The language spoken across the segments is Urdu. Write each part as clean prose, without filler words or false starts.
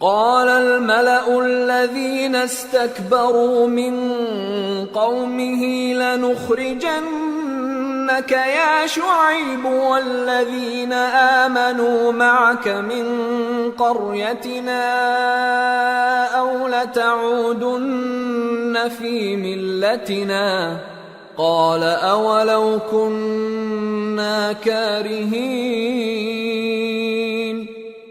قال الملأ الذين استكبروا من قومه لنخرجنك يا شعيب والذين آمنوا معك من قريتنا أو لتعودن في ملتنا قال أولو كنا كارهين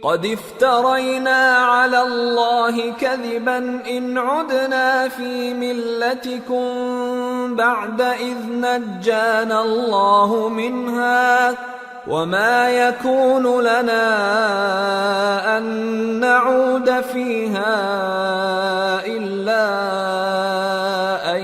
قد افترينا على الله كذبا إن عدنا في ملتكم بعد إذ نجانا الله منها وما يكون لنا أن نعود فيها إلا أن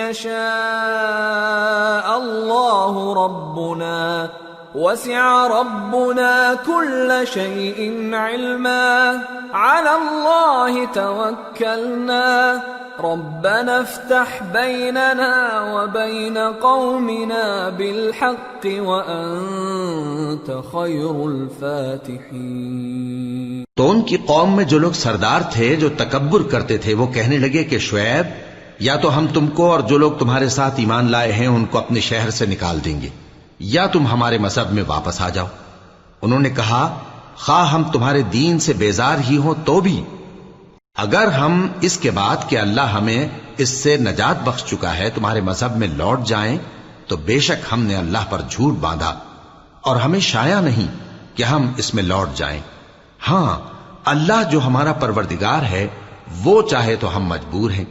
يشاء الله ربنا وسع ربنا كل شيء علما على الله توكلنا ربنا افتح بيننا وبين قومنا بالحق وأنت خير الفاتحين۔ تو ان کی قوم میں جو لوگ سردار تھے جو تکبر کرتے تھے وہ کہنے لگے کہ شعیب یا تو ہم تم کو اور جو لوگ تمہارے ساتھ ایمان لائے ہیں ان کو اپنے شہر سے نکال دیں گے یا تم ہمارے مذہب میں واپس آ جاؤ۔ انہوں نے کہا خواہ ہم تمہارے دین سے بیزار ہی ہوں تو بھی اگر ہم اس کے بعد کہ اللہ ہمیں اس سے نجات بخش چکا ہے تمہارے مذہب میں لوٹ جائیں تو بے شک ہم نے اللہ پر جھوٹ باندھا اور ہمیں شایع نہیں کہ ہم اس میں لوٹ جائیں۔ ہاں اللہ جو ہمارا پروردگار ہے وہ چاہے تو ہم مجبور ہیں۔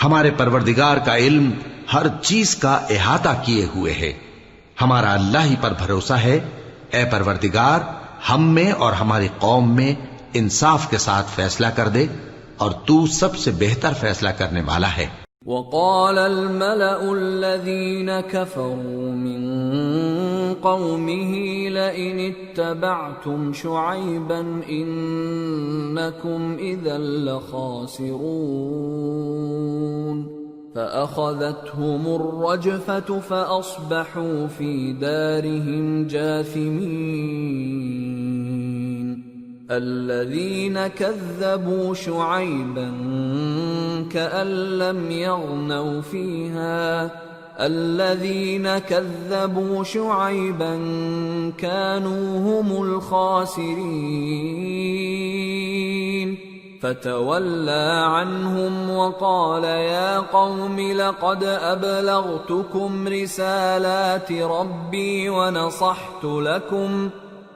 ہمارے پروردگار کا علم ہر چیز کا احاطہ کیے ہوئے ہے۔ ہمارا اللہ ہی پر بھروسہ ہے۔ اے پروردگار ہم میں اور ہماری قوم میں انصاف کے ساتھ فیصلہ کر دے اور تو سب سے بہتر فیصلہ کرنے والا ہے۔ وقال الملأ الذين كفروا من قومه لئن اتبعتم شعيبا إنكم إذا لخاسرون فأخذتهم الرجفة فأصبحوا في دارهم جاثمين الذين كذبوا شعيبا كأن لم يغنوا فيها الذين كذبوا شعيبا كانوا هم الخاسرين فتولى عنهم وقال يا قوم لقد أبلغتكم رسالات ربي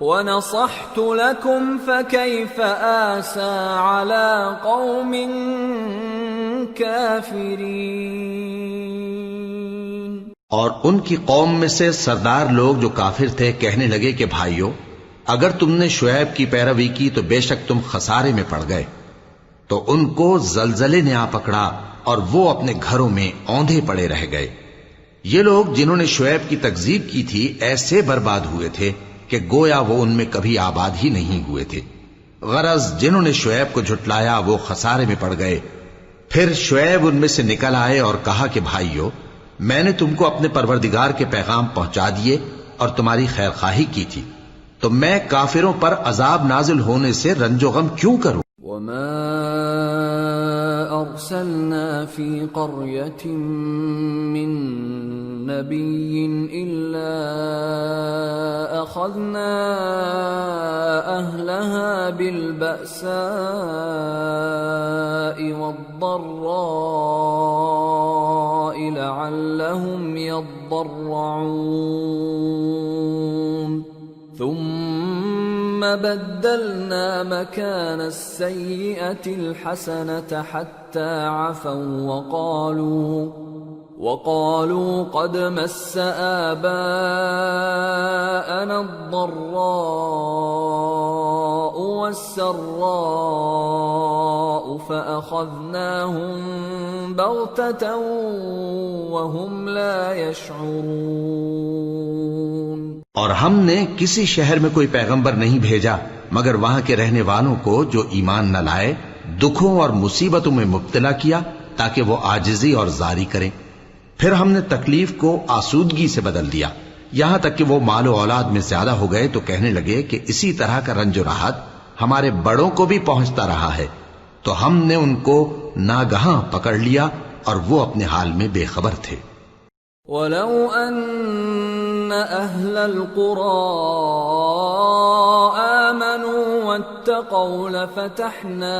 ونصحت لكم فكيف آسى على قوم كافرين۔ اور ان کی قوم میں سے سردار لوگ جو کافر تھے کہنے لگے کہ بھائیو اگر تم نے شعیب کی پیروی کی تو بے شک تم خسارے میں پڑ گئے۔ تو ان کو زلزلے نے آ پکڑا اور وہ اپنے گھروں میں اوندھے پڑے رہ گئے۔ یہ لوگ جنہوں نے شعیب کی تکذیب کی تھی ایسے برباد ہوئے تھے کہ گویا وہ ان میں کبھی آباد ہی نہیں ہوئے تھے۔ غرض جنہوں نے شعیب کو جھٹلایا وہ خسارے میں پڑ گئے۔ پھر شعیب ان میں سے نکل آئے اور کہا کہ بھائیو میں نے تم کو اپنے پروردگار کے پیغام پہنچا دیے اور تمہاری خیر خواہی کی تھی، تو میں کافروں پر عذاب نازل ہونے سے رنج و غم کیوں کروں؟ وما أرسلنا في قرية من نبي إلا أخذنا أهلها بالبأساء والضراء لعلهم يضرعون ثم بدلنا مكان السيئة الحسنة حتى عفوا وقالوا قد مس آباءنا الضراء والسراء فأخذناهم بغتة وهم لا يشعرون۔ اور ہم نے کسی شہر میں کوئی پیغمبر نہیں بھیجا مگر وہاں کے رہنے والوں کو جو ایمان نہ لائے دکھوں اور مصیبتوں میں مبتلا کیا تاکہ وہ عاجزی اور زاری کریں۔ پھر ہم نے تکلیف کو آسودگی سے بدل دیا یہاں تک کہ وہ مال و اولاد میں زیادہ ہو گئے تو کہنے لگے کہ اسی طرح کا رنج و راحت ہمارے بڑوں کو بھی پہنچتا رہا ہے، تو ہم نے ان کو ناگہاں پکڑ لیا اور وہ اپنے حال میں بے خبر تھے۔ وَلَوْ أَنَّ أَهْلَ الْقُرَىٰ آمَنُوا وَاتَّقَوْا لَفَتَحْنَا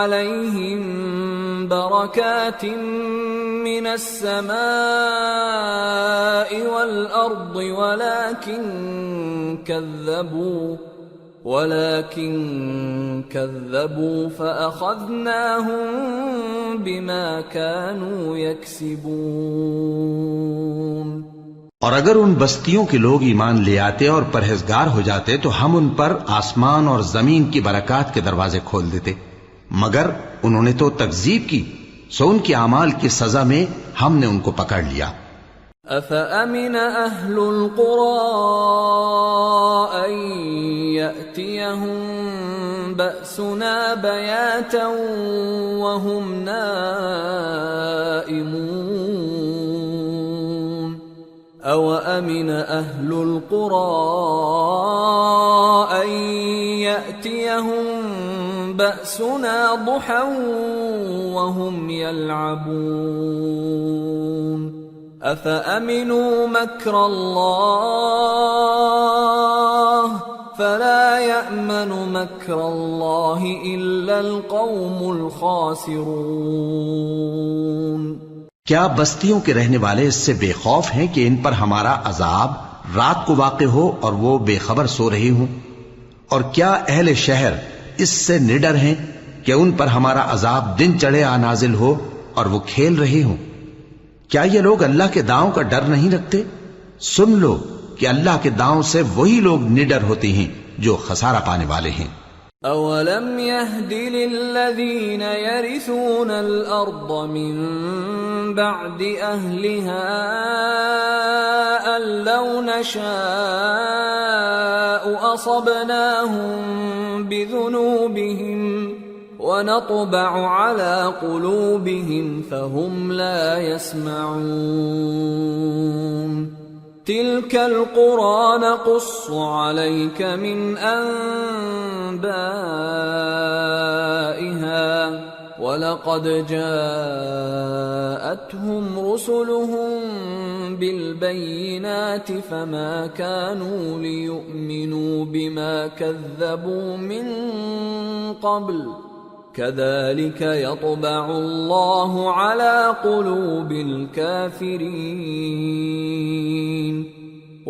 عَلَيْهِم بَرَكَاتٍ مِّنَ السَّمَاءِ وَالْأَرْضِ ولكن كذبوا فأخذناهم بما كانوا يكسبون۔ اور اگر ان بستیوں کے لوگ ایمان لے آتے اور پرہیزگار ہو جاتے تو ہم ان پر آسمان اور زمین کی برکات کے دروازے کھول دیتے، مگر انہوں نے تو تکذیب کی، سو ان کے اعمال کی سزا میں ہم نے ان کو پکڑ لیا۔ أَفَأَمِنَ أَهْلُ الْقُرَىٰ أَن يَأْتِيَهُم بَأْسُنَا بَيَاتًا وَهُمْ نَائِمُونَ أَوَأَمِنَ أَهْلُ الْقُرَىٰ أَن يَأْتِيَهُم بَأْسُنَا ضُحًى وَهُمْ يَلْعَبُونَ أَفَأَمِنُوا مَكْرَ اللَّهِ فَلَا يَأْمَنُ مَكْرَ اللَّهِ إِلَّا الْقَوْمُ الْخَاسِرُونَ۔ کیا بستیوں کے رہنے والے اس سے بے خوف ہیں کہ ان پر ہمارا عذاب رات کو واقع ہو اور وہ بے خبر سو رہے ہوں؟ اور کیا اہل شہر اس سے نڈر ہیں کہ ان پر ہمارا عذاب دن چڑھے آ نازل ہو اور وہ کھیل رہے ہوں؟ کیا یہ لوگ اللہ کے داؤں کا ڈر نہیں رکھتے؟ سن لو کہ اللہ کے داؤں سے وہی لوگ نڈر ہوتے ہیں جو خسارہ پانے والے ہیں۔ أَوَلَمْ يَهْدِ لِلَّذِينَ يَرِثُونَ الْأَرْضَ مِن بَعْدِ أَهْلِهَا أَن لَّوْ نَشَاءُ أَصَبْنَاهُم بِذُنُوبِهِمْ وَنَطْبَعُ عَلَى قُلُوبِهِمْ فَهُمْ لَا يَسْمَعُونَ تِلْكَ الْقُرَىٰ نَقُصُّ عَلَيْكَ مِنْ أَنبَائِهَا وَلَقَدْ جَاءَتْهُمْ رُسُلُهُم بِالْبَيِّنَاتِ فَمَا كَانُوا لِيُؤْمِنُوا بِمَا كَذَّبُوا مِن قَبْلُ كَذَلِكَ يَطْبَعُ اللَّهُ عَلَى قُلُوبِ الْكَافِرِينَ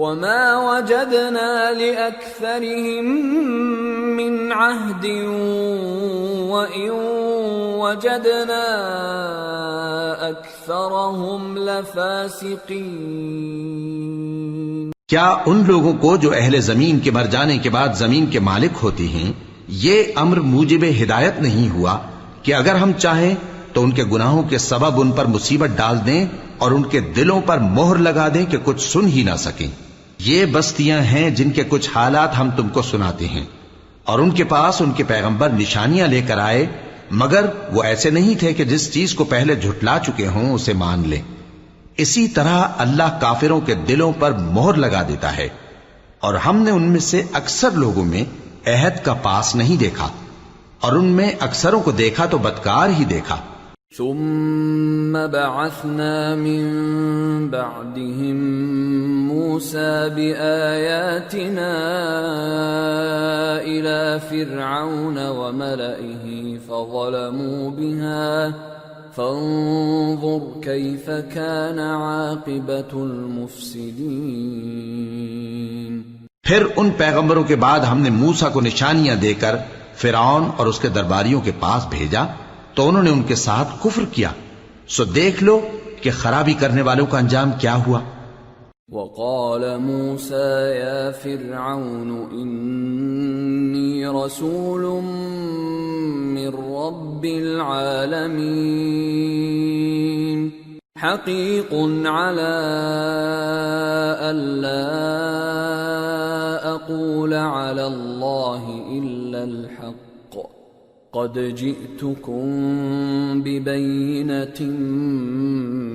وَمَا وَجَدْنَا لِأَكْثَرِهِم مِّنْ عَهْدٍ وَإِن وَجَدْنَا أَكْثَرَهُمْ لَفَاسِقِينَ۔ کیا ان لوگوں کو جو اہل زمین کے مر جانے کے بعد زمین کے مالک ہوتے ہیں یہ امر موجب ہدایت نہیں ہوا کہ اگر ہم چاہیں تو ان کے گناہوں کے سبب ان پر مصیبت ڈال دیں اور ان کے دلوں پر مہر لگا دیں کہ کچھ سن ہی نہ سکیں؟ یہ بستیاں ہیں جن کے کچھ حالات ہم تم کو سناتے ہیں، اور ان کے پاس ان کے پیغمبر نشانیاں لے کر آئے، مگر وہ ایسے نہیں تھے کہ جس چیز کو پہلے جھٹلا چکے ہوں اسے مان لیں۔ اسی طرح اللہ کافروں کے دلوں پر مہر لگا دیتا ہے، اور ہم نے ان میں سے اکثر لوگوں میں عہد کا پاس نہیں دیکھا، اور ان میں اکثروں کو دیکھا تو بدکار ہی دیکھا۔ ثم بعثنا من بعدهم موسى بآياتنا إلى فرعون وملئه فظلموا بها فانظر كيف كان عاقبة المفسدين۔ پھر ان پیغمبروں کے بعد ہم نے موسیٰ کو نشانیاں دے کر فرعون اور اس کے درباریوں کے پاس بھیجا تو انہوں نے ان کے ساتھ کفر کیا، سو دیکھ لو کہ خرابی کرنے والوں کا انجام کیا ہوا۔ وقال موسى يا فرعون إني رسول من رب العالمين حقيق على ألا أقول على الله إلا الحق قد جئتكم ببينة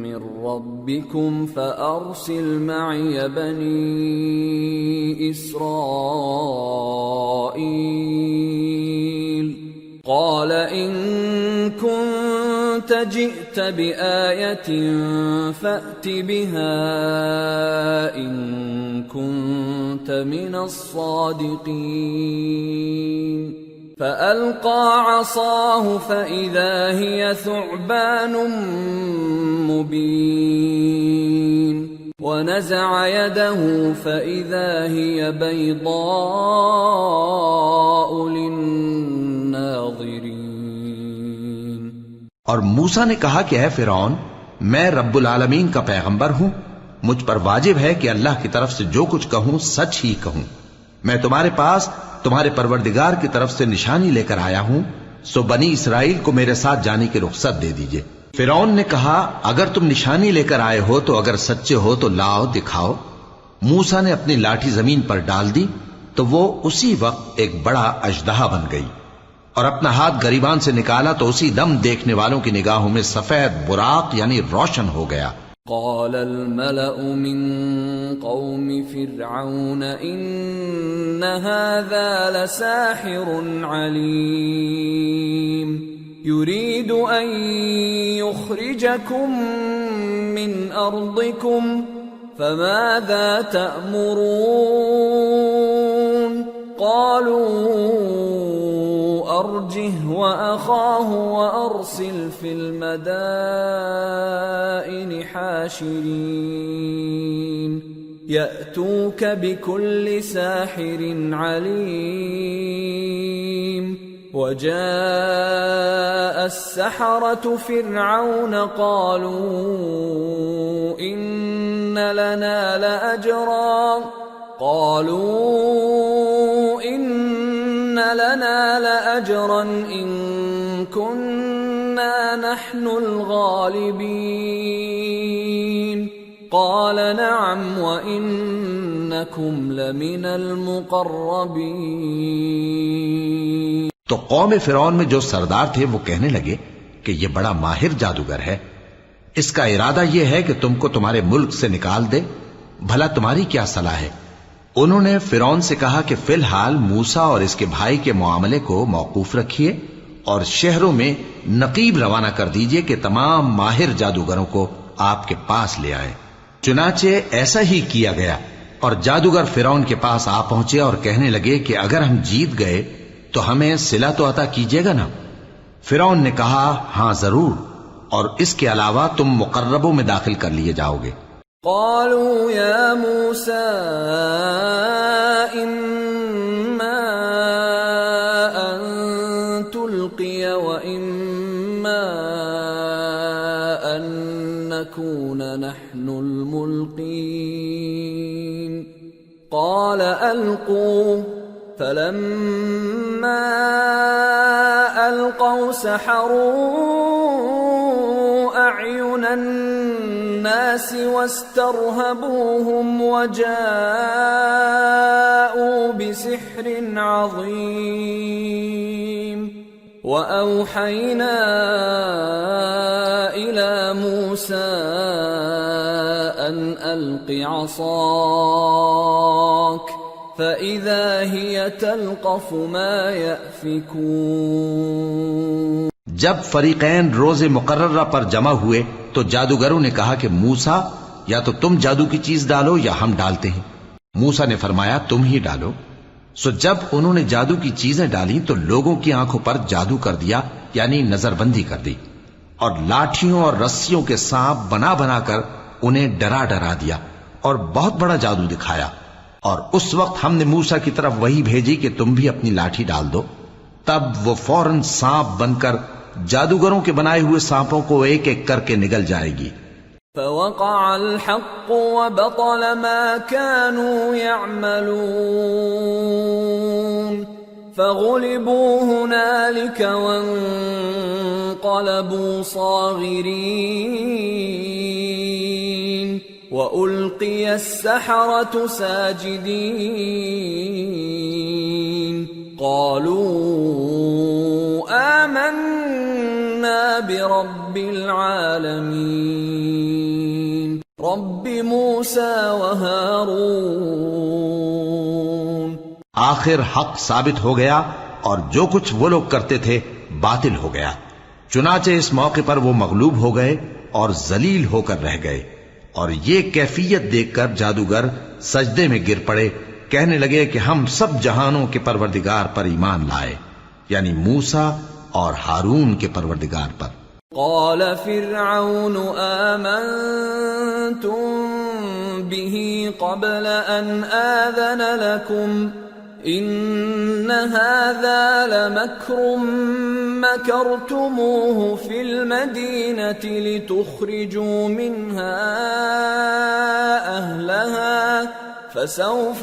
من ربكم فأرسل معي بني إسرائيل قال إن كنت جئت بآية فأت بها إن كنت من الصادقين فألقى عصاه فإذا هي ثعبان مبين ونزع يده فإذا هي بيضاء للناظرين. اور موسیٰ نے کہا کہ اے فرعون، میں رب العالمین کا پیغمبر ہوں، مجھ پر واجب ہے کہ اللہ کی طرف سے جو کچھ کہوں سچ ہی کہوں. میں تمہارے پاس تمہارے پروردگار کی طرف سے نشانی لے کر آیا ہوں، سو بنی اسرائیل کو میرے ساتھ جانے کی رخصت دے دیجئے. فرعون نے کہا اگر تم نشانی لے کر آئے ہو تو اگر سچے ہو تو لاؤ دکھاؤ. موسیٰ نے اپنی لاٹھی زمین پر ڈال دی تو وہ اسی وقت ایک بڑا اژدہا بن گئی، اور اپنا ہاتھ گریبان سے نکالا تو اسی دم دیکھنے والوں کی نگاہوں میں سفید براق یعنی روشن ہو گیا. قال الملأ من قوم فرعون إن هذا لساحر عليم يريد أن يخرجكم من أرضكم فماذا تأمرون قالوا أرجه وأخاه وأرسل في المدائن حاشرين يأتوك بكل ساحر عليم. وجاء السحرة فرعون قالوا إن لنا لأجرا إن كنا نحن الغالبين قال نعم وإنكم لمن المقربين. تو قوم فرعون میں جو سردار تھے وہ کہنے لگے کہ یہ بڑا ماہر جادوگر ہے، اس کا ارادہ یہ ہے کہ تم کو تمہارے ملک سے نکال دے، بھلا تمہاری کیا صلاح ہے؟ انہوں نے فرعون سے کہا کہ فی الحال موسیٰ اور اس کے بھائی کے معاملے کو موقوف رکھیے اور شہروں میں نقیب روانہ کر دیجئے کہ تمام ماہر جادوگروں کو آپ کے پاس لے آئے. چنانچہ ایسا ہی کیا گیا، اور جادوگر فرعون کے پاس آ پہنچے اور کہنے لگے کہ اگر ہم جیت گئے تو ہمیں صلہ تو عطا کیجیے گا نا؟ فرعون نے کہا ہاں ضرور، اور اس کے علاوہ تم مقربوں میں داخل کر لیے جاؤ گے. قالوا يا موسى إما أن تلقي وإما أن نكون نحن الملقين قال ألقوا فلما ألقوا سحروا أعين الناس واسترهبوهم وجاءوا بسحر عظيم. وأوحينا إلى موسى أن ألق عصاك فإذا هي تلقف ما يأفكون. جب فریقین روز مقررہ پر جمع ہوئے تو جادوگروں نے کہا کہ موسیٰ یا تو تم جادو کی چیز ڈالو یا ہم ڈالتے ہیں. موسیٰ نے فرمایا تم ہی ڈالو. سو جب انہوں نے جادو کی چیزیں ڈالی تو لوگوں کی آنکھوں پر جادو کر دیا یعنی نظر بندی کر دی، اور لاٹھیوں اور رسیوں کے سانپ بنا بنا کر انہیں ڈرا ڈرا دیا اور بہت بڑا جادو دکھایا. اور اس وقت ہم نے موسیٰ کی طرف وہی بھیجی کہ تم بھی اپنی لاٹھی ڈال دو. تب وہ فوراً سانپ بن کر جادوگروں کے بنائے ہوئے سانپوں کو ایک ایک کر کے نگل جائے گی. فوقع الحق وبطل ما كانوا يعملون فغلبوا هنالك وانقلبوا صاغرين وألقي السحرة ساجدين قالوا رب العالمين رب موسى وهارون. آخر حق ثابت ہو گیا اور جو کچھ وہ لوگ کرتے تھے باطل ہو گیا. چنانچہ اس موقع پر وہ مغلوب ہو گئے اور ذلیل ہو کر رہ گئے، اور یہ کیفیت دیکھ کر جادوگر سجدے میں گر پڑے، کہنے لگے کہ ہم سب جہانوں کے پروردگار پر ایمان لائے، یعنی موسیٰ اور ہارون کے پروردگار پر. قال فرعون آمنتم به قبل أن آذن لكم إن هذا لمكر مكرتموه في المدينة لتخرجوا منها أهلها فسوف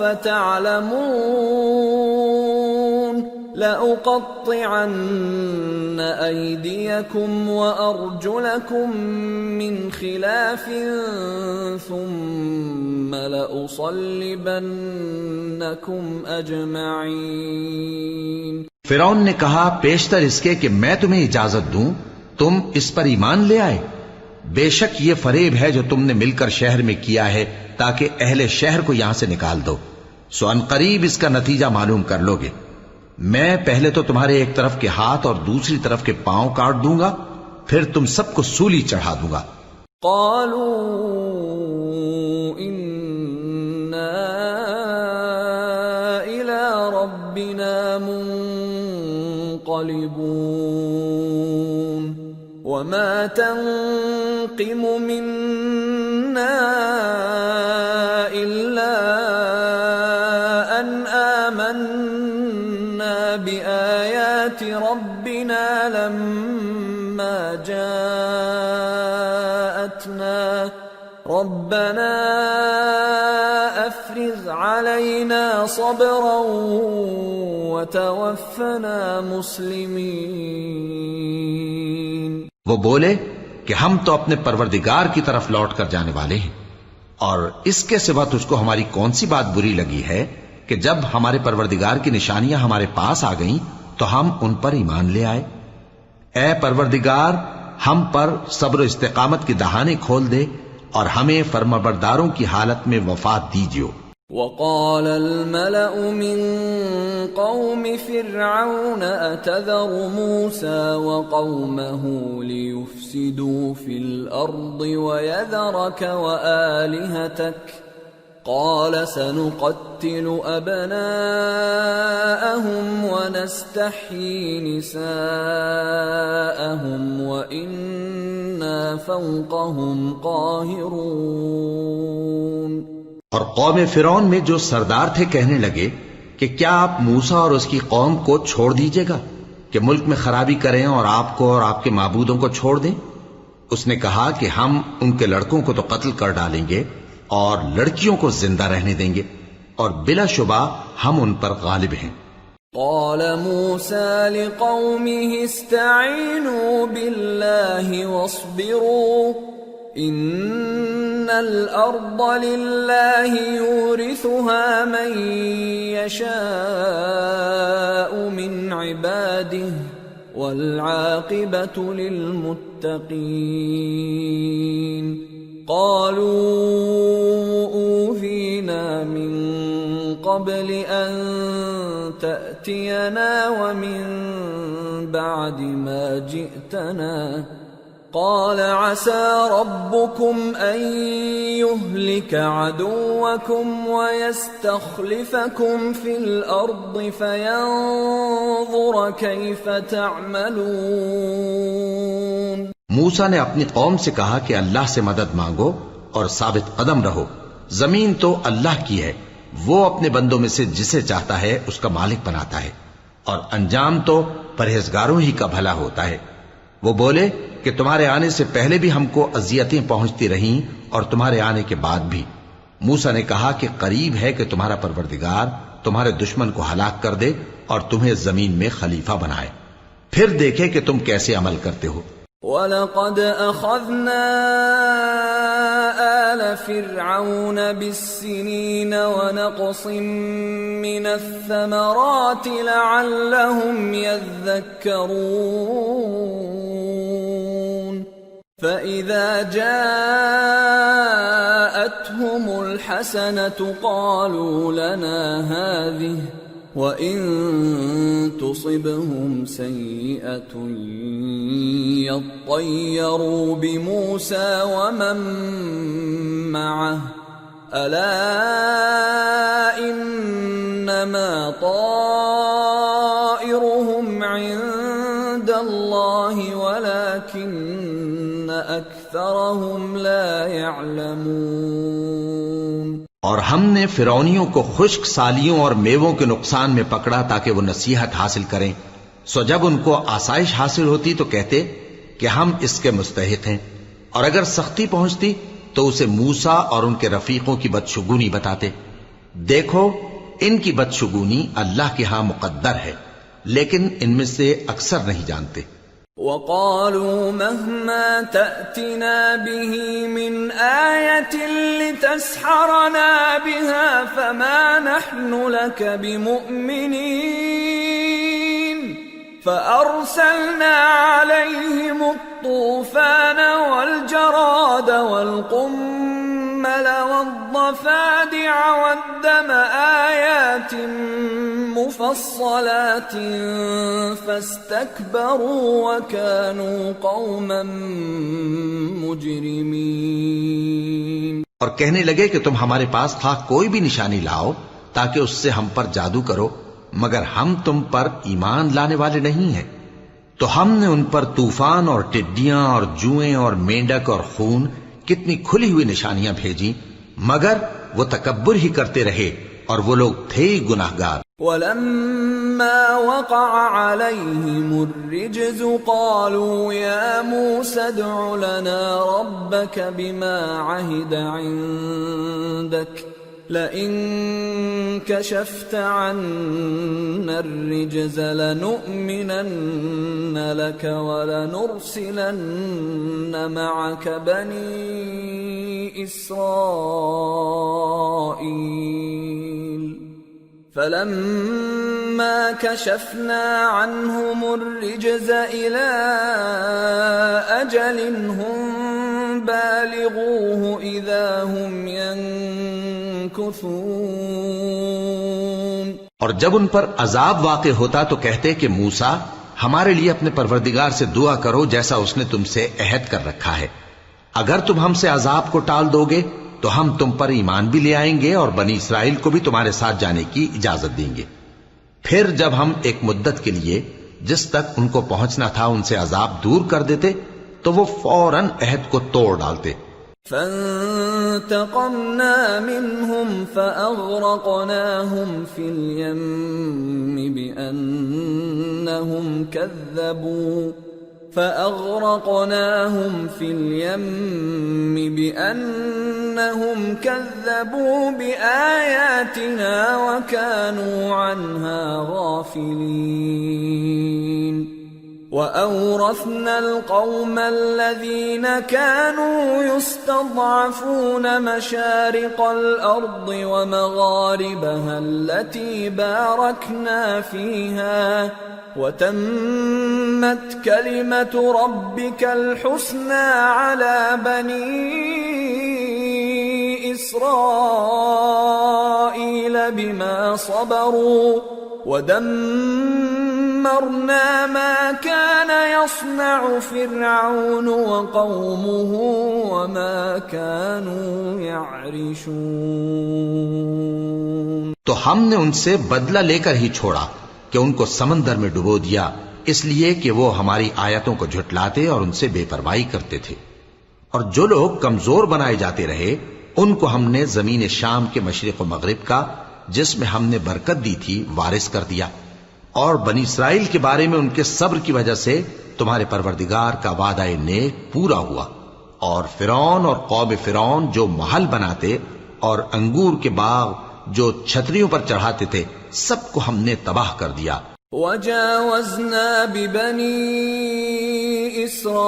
تعلمون لأقطعن أيديكم وأرجلكم من خلاف ثم لأصلبنكم أجمعين. فرعون نے کہا پیشتر اس کے کہ میں تمہیں اجازت دوں تم اس پر ایمان لے آئے. بے شک یہ فریب ہے جو تم نے مل کر شہر میں کیا ہے تاکہ اہل شہر کو یہاں سے نکال دو، سو ان قریب اس کا نتیجہ معلوم کر لو گے. میں پہلے تو تمہارے ایک طرف کے ہاتھ اور دوسری طرف کے پاؤں کاٹ دوں گا، پھر تم سب کو سولی چڑھا دوں گا. قالوا إنا إلى ربنا منقلبون وما تنقم منا إلا أن آمنا بآيات ربنا لما جاءتنا ربنا أفرغ علينا صبرا وتوفنا مسلمين. وہ بولے کہ ہم تو اپنے پروردگار کی طرف لوٹ کر جانے والے ہیں، اور اس کے سوا تجھ کو ہماری کون سی بات بری لگی ہے کہ جب ہمارے پروردگار کی نشانیاں ہمارے پاس آ گئیں تو ہم ان پر ایمان لے آئے. اے پروردگار ہم پر صبر و استقامت کی دہانے کھول دے اور ہمیں فرمانبرداروں کی حالت میں وفات دیجیو. وقال الملأ من قوم فرعون أتذر موسى وقومه ليفسدوا في الأرض ويذرك وآلهتك قال سنقتل أبناءهم ونستحيي نساءهم وإنا فوقهم قاهرون. اور قوم فرعون میں جو سردار تھے کہنے لگے کہ کیا آپ موسیٰ اور اس کی قوم کو چھوڑ دیجیے گا کہ ملک میں خرابی کریں اور آپ کو اور آپ کے معبودوں کو چھوڑ دیں؟ اس نے کہا کہ ہم ان کے لڑکوں کو تو قتل کر ڈالیں گے اور لڑکیوں کو زندہ رہنے دیں گے، اور بلا شبہ ہم ان پر غالب ہیں. قال موسى لقومه استعينوا بالله واصبروا إن الأرض لله يورثها من يشاء من عباده والعاقبة للمتقين. قالوا أوذينا من قبل أن تأتينا ومن بعد ما جئتنا قال عسى ربكم أن يهلك عدوكم ويستخلفكم في الأرض فينظر كيف تعملون. موسیٰ نے اپنی قوم سے کہا کہ اللہ سے مدد مانگو اور ثابت قدم رہو. زمین تو اللہ کی ہے، وہ اپنے بندوں میں سے جسے چاہتا ہے اس کا مالک بناتا ہے، اور انجام تو پرہیزگاروں ہی کا بھلا ہوتا ہے. وہ بولے کہ تمہارے آنے سے پہلے بھی ہم کو اذیتیں پہنچتی رہیں اور تمہارے آنے کے بعد بھی. موسیٰ نے کہا کہ قریب ہے کہ تمہارا پروردگار تمہارے دشمن کو ہلاک کر دے اور تمہیں زمین میں خلیفہ بنائے، پھر دیکھے کہ تم کیسے عمل کرتے ہو. وَلَقَدْ أَخَذْنَا آلَ فِرْعَوْنَ بِالسِّنِينَ وَنَقْصٍ مِّنَ الثَّمَرَاتِ لَعَلَّهُمْ يَذَّكَّرُونَ. فَإِذَا جَاءَتْهُمُ الْحَسَنَةُ قَالُوا لَنَا هَذِهِ وَإِن تُصِبْهُمْ سَيِّئَةٌ يَطَّيَّرُوا بِمُوسَى وَمَن مَّعَهُ أَلَا إِنَّمَا طَائِرُهُمْ عِندَ اللَّهِ وَلَكِنَّ أَكْثَرَهُمْ لَا يَعْلَمُونَ۔ اور ہم نے فرعونیوں کو خشک سالیوں اور میووں کے نقصان میں پکڑا تاکہ وہ نصیحت حاصل کریں، سو جب ان کو آسائش حاصل ہوتی تو کہتے کہ ہم اس کے مستحق ہیں، اور اگر سختی پہنچتی تو اسے موسیٰ اور ان کے رفیقوں کی بدشگونی بتاتے۔ دیکھو ان کی بدشگونی اللہ کے ہاں مقدر ہے، لیکن ان میں سے اکثر نہیں جانتے۔ وَقَالُوا مَهْمَا تَأْتِنَا بِهِ مِنْ آيَةٍ لِتَسْحَرَنَا بِهَا فَمَا نَحْنُ لَكَ بِمُؤْمِنِينَ فَأَرْسَلْنَا عَلَيْهِمُ الطُّوفَانَ وَالْجَرَادَ وَالْقُمَّلَ وَالضَّفَادِعَ وَالدَّمَ آيَاتٍ مُفَصَّلَاتٍ فَاسْتَكْبَرُوا وَكَانُوا قَوْمًا مُجْرِمِينَ۔ اور کہنے لگے کہ تم ہمارے پاس خواہ کوئی بھی نشانی لاؤ تاکہ اس سے ہم پر جادو کرو، مگر ہم تم پر ایمان لانے والے نہیں ہیں۔ تو ہم نے ان پر طوفان اور ٹڈیاں اور جوئیں اور مینڈک اور خون کتنی کھلی ہوئی نشانیاں بھیجیں، مگر وہ تکبر ہی کرتے رہے اور وہ لوگ تھے گناہگار۔ وَلَمَّا وَقَعَ عَلَيْهِمُ الرِّجْزُ قَالُوا يَا مُوسَى ادْعُ لَنَا رَبَّكَ بِمَا عَهِدَ عِندَكَ لَئِن كَشَفْتَ عَنَّا الرِّجْزَ لَنُؤْمِنَنَّ لَكَ وَلَنُرْسِلَنَّ مَعَكَ بَنِي إِسْرَائِيلَ فَلَمَّا كَشَفْنَا عَنْهُمُ الرِّجْزَ إِلَىٰ أَجَلٍ هُمْ بَالِغُوهُ إِذَا هُمْ يَنكُثُونَ۔ اور جب ان پر عذاب واقع ہوتا تو کہتے کہ موسیٰ ہمارے لیے اپنے پروردگار سے دعا کرو جیسا اس نے تم سے عہد کر رکھا ہے، اگر تم ہم سے عذاب کو ٹال دو گے تو ہم تم پر ایمان بھی لے آئیں گے اور بنی اسرائیل کو بھی تمہارے ساتھ جانے کی اجازت دیں گے۔ پھر جب ہم ایک مدت کے لیے جس تک ان کو پہنچنا تھا ان سے عذاب دور کر دیتے تو وہ فوراً عہد کو توڑ ڈالتے۔ فَانْتَقَمْنَا مِنْهُمْ فَأَغْرَقْنَاهُمْ فِي الْيَمِّ بِأَنَّهُمْ كَذَّبُوا بِآيَاتِنَا وَكَانُوا عَنْهَا غَافِلِينَ۔ وَأَوْرَثْنَا الْقَوْمَ الَّذِينَ كَانُوا يُسْتَضْعَفُونَ مَشَارِقَ الْأَرْضِ وَمَغَارِبَهَا الَّتِي بَارَكْنَا فِيهَا وَتَمَّتْ كَلِمَةُ رَبِّكَ الْحُسْنَى عَلَى بَنِي إِسْرَائِيلَ بِمَا صَبَرُوا وَدَمَّرْنَا مَا كَانَ يَصْنَعُ فِرْعَوْنُ وَقَوْمُهُ وَمَا كَانُوا يَعْرِشُونَ۔ تو ہم نے ان سے بدلہ لے کر ہی چھوڑا کہ ان کو سمندر میں ڈبو دیا، اس لیے کہ وہ ہماری آیتوں کو جھٹلاتے اور ان سے بے پرواہی کرتے تھے۔ اور جو لوگ کمزور بنائے جاتے رہے ان کو ہم نے زمین شام کے مشرق و مغرب کا جس میں ہم نے برکت دی تھی وارث کر دیا، اور بنی اسرائیل کے بارے میں ان کے صبر کی وجہ سے تمہارے پروردگار کا وعدہ نیک پورا ہوا۔ اور فرعون اور قوم فرعون جو محل بناتے اور انگور کے باغ جو چھتریوں پر چڑھاتے تھے سب کو ہم نے تباہ کر دیا۔ وَجَاوَزْنَا بِبَنِي إِسْرَائِيلَ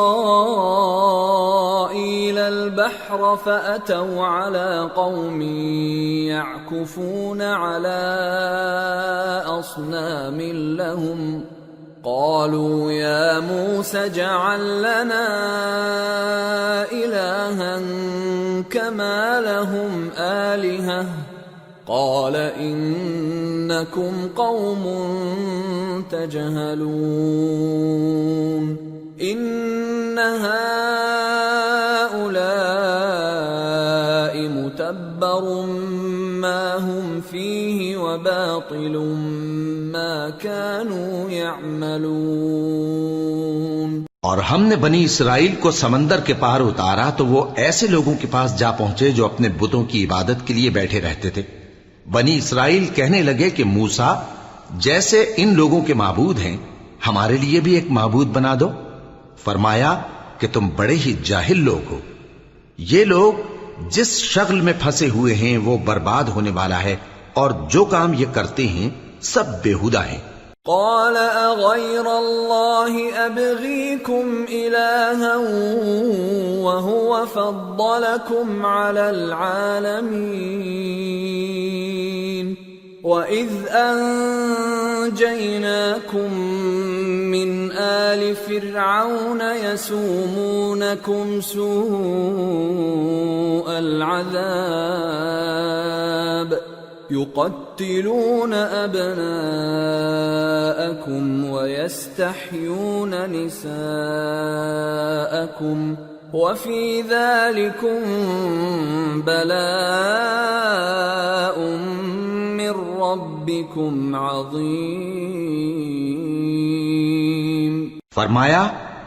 الْبَحْرَ فَأَتَوْا عَلَى قَوْمٍ يَعْكُفُونَ عَلَى أَصْنَامٍ لَهُمْ قالوا يا موسى اجعل لنا إلها كما لهم آلهة قال إنكم قوم تجهلون إن هؤلاء متبر ما هم فيه وباطل ما كانوا يعملون۔ اور ہم نے بنی اسرائیل کو سمندر کے پار اتارا تو وہ ایسے لوگوں کے پاس جا پہنچے جو اپنے بتوں کی عبادت کے لیے بیٹھے رہتے تھے۔ بنی اسرائیل کہنے لگے کہ موسیٰ جیسے ان لوگوں کے معبود ہیں ہمارے لیے بھی ایک معبود بنا دو۔ فرمایا کہ تم بڑے ہی جاہل لوگ ہو، یہ لوگ جس شغل میں پھنسے ہوئے ہیں وہ برباد ہونے والا ہے، اور جو کام یہ کرتے ہیں سب بےہودہ ہیں۔ قال اغير الله ابغيكم الها وهو فضلكم على العالمين واذ انجيناكم من آل فرعون يسومونكم سوء العذاب يقتلون أبناءكم ويستحيون نساءكم وفي ذلكم بلاء من ربكم عظيم۔ فرمایا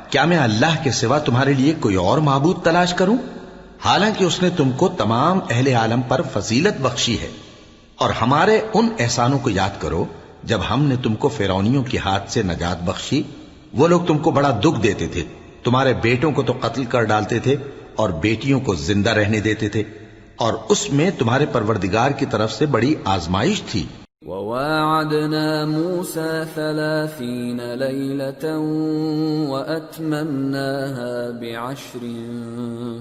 کیا میں اللہ کے سوا تمہارے لیے کوئی اور معبود تلاش کروں، حالانکہ اس نے تم کو تمام اہل عالم پر فضیلت بخشی ہے۔ اور ہمارے ان احسانوں کو یاد کرو جب ہم نے تم کو فرعونیوں کے ہاتھ سے نجات بخشی۔ وہ لوگ تم کو بڑا دکھ دیتے تھے، تمہارے بیٹوں کو تو قتل کر ڈالتے تھے اور بیٹیوں کو زندہ رہنے دیتے تھے، اور اس میں تمہارے پروردگار کی طرف سے بڑی آزمائش تھی۔ وواعدنا موسى 30 ليلة وأتممناها ب10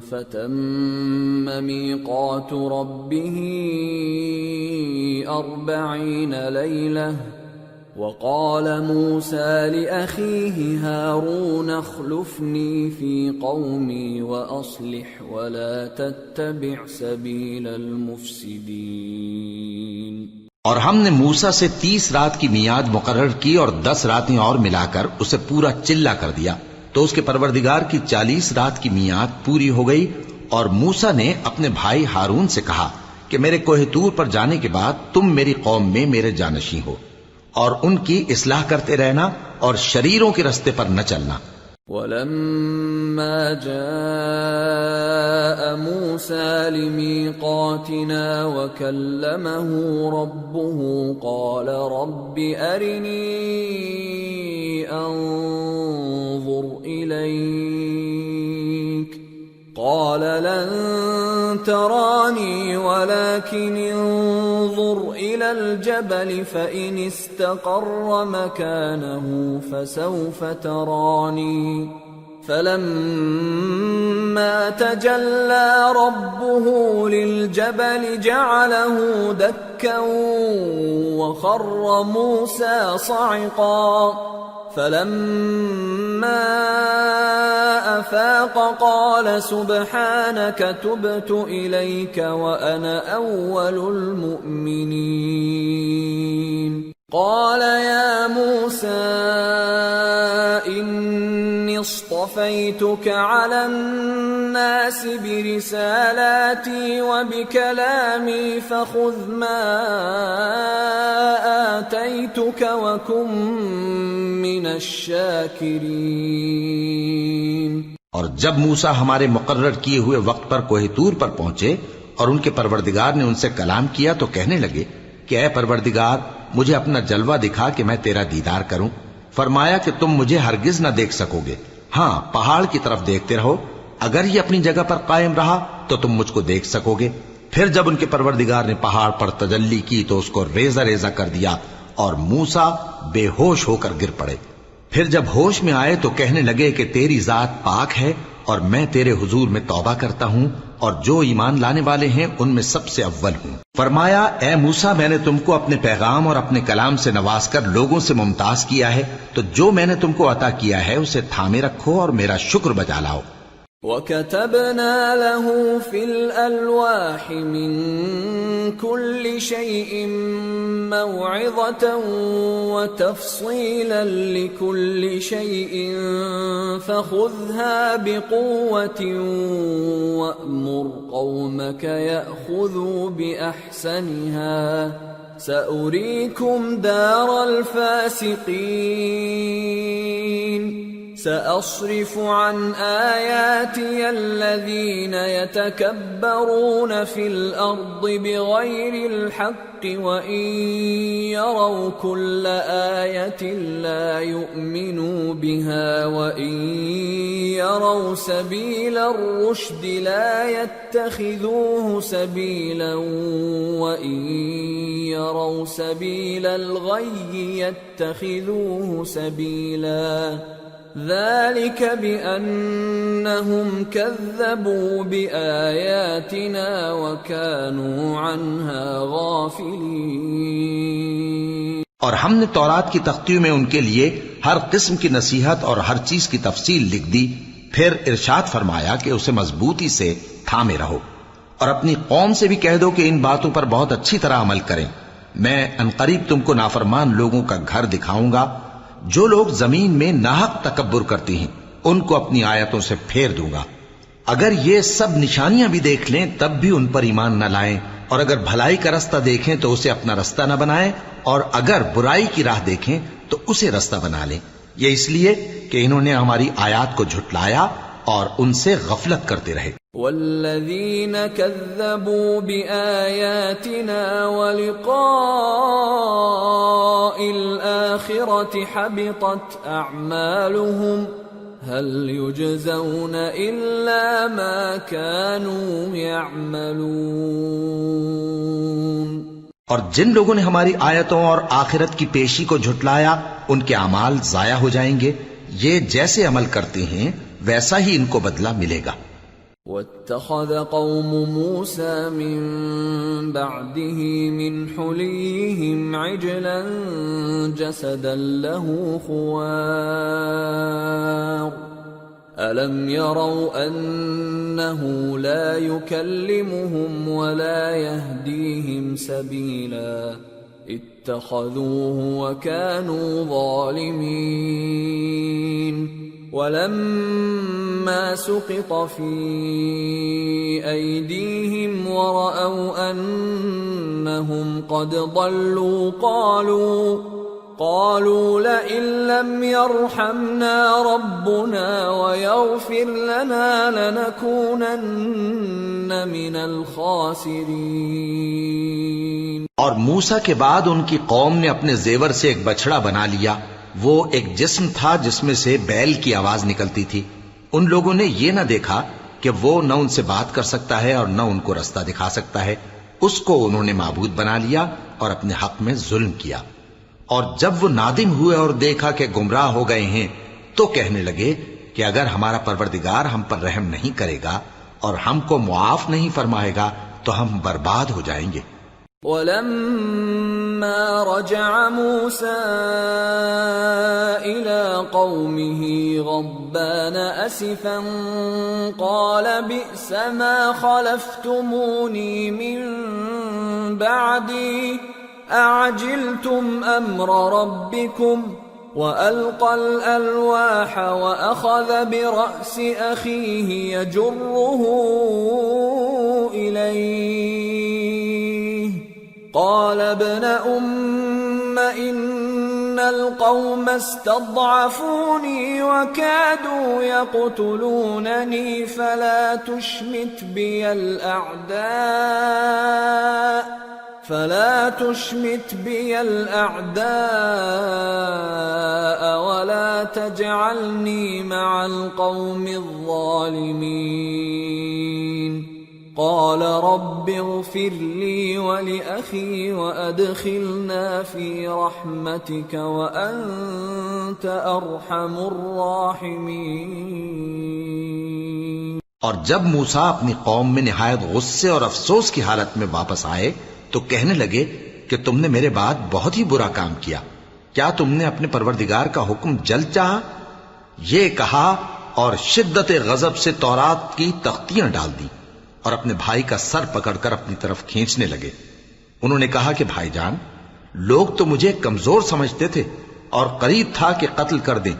فتم ميقات ربه 40 ليلة وقال موسى لأخيه هارون اخلفني في قومي وأصلح ولا تتبع سبيل المفسدين۔ اور ہم نے موسیٰ سے 30 رات کی میعاد مقرر کی اور 10 راتیں اور ملا کر اسے پورا چلہ کر دیا، تو اس کے پروردگار کی 40 رات کی میعاد پوری ہو گئی۔ اور موسیٰ نے اپنے بھائی ہارون سے کہا کہ میرے کوہ طور پر جانے کے بعد تم میری قوم میں میرے جانشین ہو، اور ان کی اصلاح کرتے رہنا اور شریروں کے رستے پر نہ چلنا۔ وَلَمَّا جَاءَ مُوسَى لِمِيقَاتِنَا وَكَلَّمَهُ رَبُّهُ قَالَ رَبِّ أَرِنِي أَنظُرْ إِلَيْكَ قَالَ لَن تَرَانِي وَلَكِنِ انظُرْ إِلَى الْجَبَلِ فَإِنِ اسْتَقَرَّ مَكَانَهُ فَسَوْفَ تَرَانِي فَلَمَّا تَجَلَّى رَبُّهُ لِلْجَبَلِ جَعَلَهُ دَكًّا وَخَرَّ مُوسَى صَعِقًا فَلَمَّا أَفَاقَ قَالَ سُبْحَانَكَ تُبْتُ إِلَيْكَ وَأَنَا أَوَّلُ الْمُؤْمِنِينَ۔ قَالَ يَا مُوسَى إِنِّي اصْطَفَيْتُكَ عَلَى النَّاسِ بِرِسَالَاتِي وَبِكَلَامِي فَخُذْ مَا آتَيْتُكَ وَكُن مِّنَ الشَّاكِرِينَ۔ اور جب موسیٰ ہمارے مقرر کیے ہوئے وقت پر کوہ طور پر پہنچے اور ان کے پروردگار نے ان سے کلام کیا تو کہنے لگے کہ اے پروردگار مجھے اپنا جلوہ دکھا کہ میں تیرا دیدار کروں۔ فرمایا کہ تم مجھے ہرگز نہ دیکھ سکو گے، ہاں پہاڑ کی طرف دیکھتے رہو، اگر یہ اپنی جگہ پر قائم رہا تو تم مجھ کو دیکھ سکو گے۔ پھر جب ان کے پروردگار نے پہاڑ پر تجلی کی تو اس کو ریزہ ریزہ کر دیا اور موسیٰ بے ہوش ہو کر گر پڑے۔ پھر جب ہوش میں آئے تو کہنے لگے کہ تیری ذات پاک ہے اور میں تیرے حضور میں توبہ کرتا ہوں اور جو ایمان لانے والے ہیں ان میں سب سے اول ہوں۔ فرمایا اے موسیٰ، میں نے تم کو اپنے پیغام اور اپنے کلام سے نواز کر لوگوں سے ممتاز کیا ہے، تو جو میں نے تم کو عطا کیا ہے اسے تھامے رکھو اور میرا شکر بجا لاؤ۔ وَكَتَبْنَا لَهُ فِي الْأَلْوَاحِ مِنْ كُلِّ شَيْءٍ مَوْعِظَةً وَتَفْصِيلًا لِكُلِّ شَيْءٍ فَخُذْهَا بِقُوَّةٍ وَأْمُرْ قَوْمَكَ يَأْخُذُوا بِأَحْسَنِهَا سَأُرِيكُمْ دَارَ الْفَاسِقِينَ۔ سأصرف عن آياتي الذين يتكبرون في الأرض بغير الحق وإن يروا كل آية لا يؤمنوا بها وإن يروا سبيل الرشد لا يتخذوه سبيلا وإن يروا سبيل الغي يتخذوه سبيلا ذلك بأنهم كذبوا بآياتنا وكانوا عنها غافلين۔ اور ہم نے تورات کی تختیوں میں ان کے لیے ہر قسم کی نصیحت اور ہر چیز کی تفصیل لکھ دی، پھر ارشاد فرمایا کہ اسے مضبوطی سے تھامے رہو اور اپنی قوم سے بھی کہہ دو کہ ان باتوں پر بہت اچھی طرح عمل کریں۔ میں عنقریب تم کو نافرمان لوگوں کا گھر دکھاؤں گا۔ جو لوگ زمین میں ناحق تکبر کرتی ہیں ان کو اپنی آیتوں سے پھیر دوں گا۔ اگر یہ سب نشانیاں بھی دیکھ لیں تب بھی ان پر ایمان نہ لائیں، اور اگر بھلائی کا رستہ دیکھیں تو اسے اپنا رستہ نہ بنائیں، اور اگر برائی کی راہ دیکھیں تو اسے رستہ بنا لیں۔ یہ اس لیے کہ انہوں نے ہماری آیات کو جھٹلایا اور ان سے غفلت کرتے رہے۔ والذین کذبوا بآیاتنا ولقاء الآخرة حبطت اعمالهم هل يجزون الا ما كانوا يعملون۔ اور جن لوگوں نے ہماری آیتوں اور آخرت کی پیشی کو جھٹلایا ان کے اعمال ضائع ہو جائیں گے، یہ جیسے عمل کرتے ہیں ویسا ہی ان کو بدلہ ملے گا۔ وَاتَّخَذَ قَوْمُ مُوسَى مِن بَعْدِهِ مِنْ حُلِيِّهِمْ عِجْلًا جَسَدًا لَهُ خُوَارٌ أَلَمْ يَرَوْا أَنَّهُ لَا يُكَلِّمُهُمْ وَلَا يَهْدِيهِمْ سَبِيلًا اتَّخَذُوهُ وَكَانُوا ظَالِمِينَ۔ وَلَمَّا سُقِطَ فِي أَيْدِيهِمْ وَرَأَوْا أَنَّهُمْ قَدْ ضَلُّوا قَالُوا لَئِن لَّمْ يَرْحَمْنَا رَبُّنَا وَيَغْفِرْ لَنَا لَنَكُونَنَّ مِنَ الْخَاسِرِينَ۔ اور موسیٰ کے بعد ان کی قوم نے اپنے زیور سے ایک بچڑا بنا لیا، وہ ایک جسم تھا جس میں سے بیل کی آواز نکلتی تھی۔ ان لوگوں نے یہ نہ دیکھا کہ وہ نہ ان سے بات کر سکتا ہے اور نہ ان کو رستہ دکھا سکتا ہے، اس کو انہوں نے معبود بنا لیا اور اپنے حق میں ظلم کیا۔ اور جب وہ نادم ہوئے اور دیکھا کہ گمراہ ہو گئے ہیں تو کہنے لگے کہ اگر ہمارا پروردگار ہم پر رحم نہیں کرے گا اور ہم کو معاف نہیں فرمائے گا تو ہم برباد ہو جائیں گے۔ وَلَمَّا رَجَعَ مُوسَىٰ إِلَىٰ قَوْمِهِ غَضْبَانَ أَسِفًا قَالَ بِئْسَ مَا خَلَفْتُمُونِي مِن بَعْدِي أَعَجِلْتُمْ أَمْرَ رَبِّكُمْ وَأَلْقَى الْأَلْوَاحَ وَأَخَذَ بِرَأْسِ أَخِيهِ يَجُرُّهُ إِلَيْهِ قال ابن أم إن القوم استضعفوني وكادوا يقتلونني فلا تشمت بي الأعداء ولا تجعلني مع القوم الظالمين۔ قال قال رب اغفر لي ولأخي وأدخلنا في رحمتك وأنت أرحم الراحمين۔ اور جب موسیٰ اپنی قوم میں نہایت غصے اور افسوس کی حالت میں واپس آئے تو کہنے لگے کہ تم نے میرے بعد بہت ہی برا کام کیا، کیا تم نے اپنے پروردگار کا حکم جلد چاہا؟ یہ کہا اور شدت غضب سے تورات کی تختیاں ڈال دی اور اپنے بھائی کا سر پکڑ کر اپنی طرف کھینچنے لگے۔ انہوں نے کہا کہ بھائی جان، لوگ تو مجھے کمزور سمجھتے تھے اور قریب تھا کہ قتل کر دیں،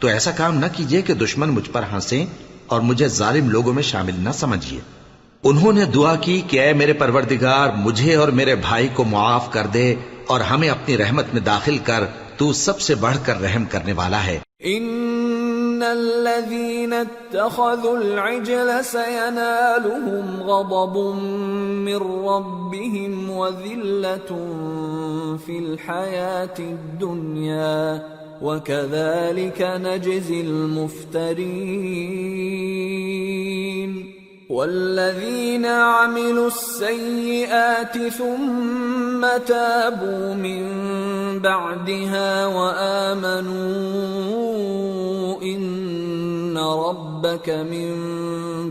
تو ایسا کام نہ کیجیے کہ دشمن مجھ پر ہنسیں اور مجھے ظالم لوگوں میں شامل نہ سمجھیے۔ انہوں نے دعا کی کہ اے میرے پروردگار، مجھے اور میرے بھائی کو معاف کر دے اور ہمیں اپنی رحمت میں داخل کر، تو سب سے بڑھ کر رحم کرنے والا ہے۔ ان الذين اتخذوا العجل سينالهم غضب من ربهم وذلة في الحياة الدنيا وكذلك نجزي المفترين۔ والذين عملوا السيئات ثم تابوا من بعدها وآمنوا إن ربك من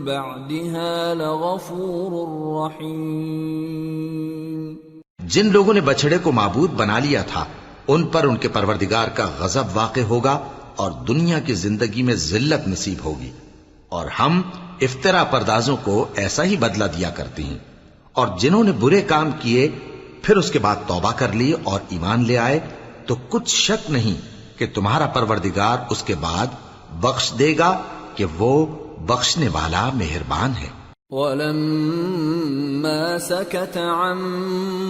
بعدها لغفور رحيم۔ جن لوگوں نے بچڑے کو معبود بنا لیا تھا ان پر ان کے پروردگار کا غضب واقع ہوگا اور دنیا کی زندگی میں ذلت نصیب ہوگی، اور ہم افترا پردازوں کو ایسا ہی بدلہ دیا کرتے ہیں۔ اور جنہوں نے برے کام کیے پھر اس کے بعد توبہ کر لی اور ایمان لے آئے تو کچھ شک نہیں کہ تمہارا پروردگار اس کے بعد بخش دے گا کہ وہ بخشنے والا مہربان ہے۔ وَلَمَّا سَكَتَ عَن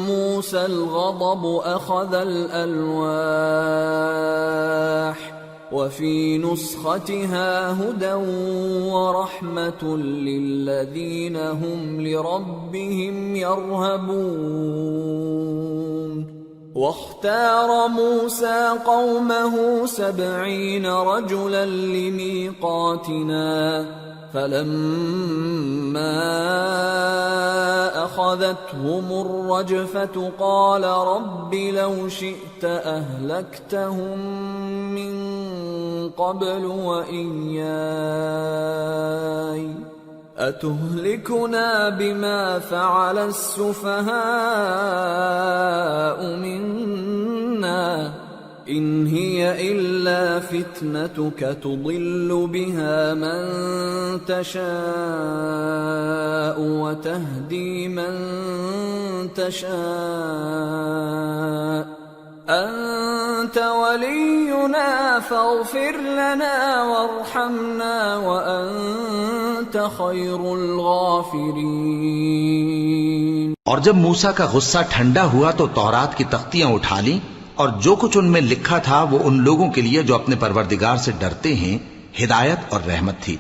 مُوسَى الْغَضَبُ أَخَذَ الْأَلْوَاحَ وَفِي نُسْخَتِهَا هُدًى وَرَحْمَةٌ لِّلَّذِينَ هُمْ لِرَبِّهِمْ يَرْهَبُونَ۔ واختار موسى قومه 70 رجلا لميقاتنا فلما أخذتهم الرجفة قال رب لو شئت أهلكتهم من قبل وإياي أتهلكنا بما فعل السفهاء منا إن هي إلا فتنتك تضل بها من تشاء وتهدي من تشاء أنت ولينا فاغفر لنا وارحمنا وأنت خير الغافرين۔ اور جب موسیٰ کا غصہ ٹھنڈا ہوا تو تورات کی تختیاں اٹھا لیں اور جو کچھ ان میں لکھا تھا وہ ان لوگوں کے لیے جو اپنے پروردگار سے ڈرتے ہیں ہدایت اور رحمت تھی۔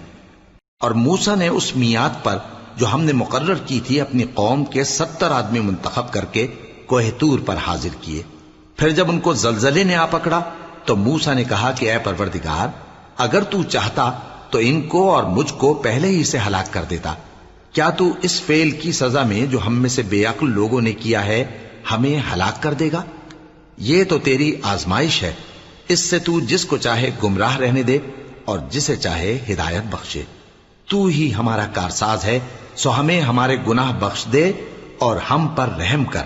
اور موسیٰ نے اس میعاد پر جو ہم نے مقرر کی تھی اپنی قوم کے 70 آدمی منتخب کر کے کوہ طور پر حاضر کیے۔ پھر جب ان کو زلزلے نے آ پکڑا تو موسیٰ نے کہا کہ اے پروردگار اگر تو چاہتا تو ان کو اور مجھ کو پہلے ہی سے ہلاک کر دیتا، کیا تو اس فعل کی سزا میں جو ہم میں سے بے عقل لوگوں نے کیا ہے ہمیں ہلاک کر دے گا؟ یہ تو تیری آزمائش ہے، اس سے تو جس کو چاہے گمراہ رہنے دے اور جسے چاہے ہدایت بخشے۔ تو ہی ہمارا کارساز ہے، سو ہمیں ہمارے گناہ بخش دے اور ہم پر رحم کر،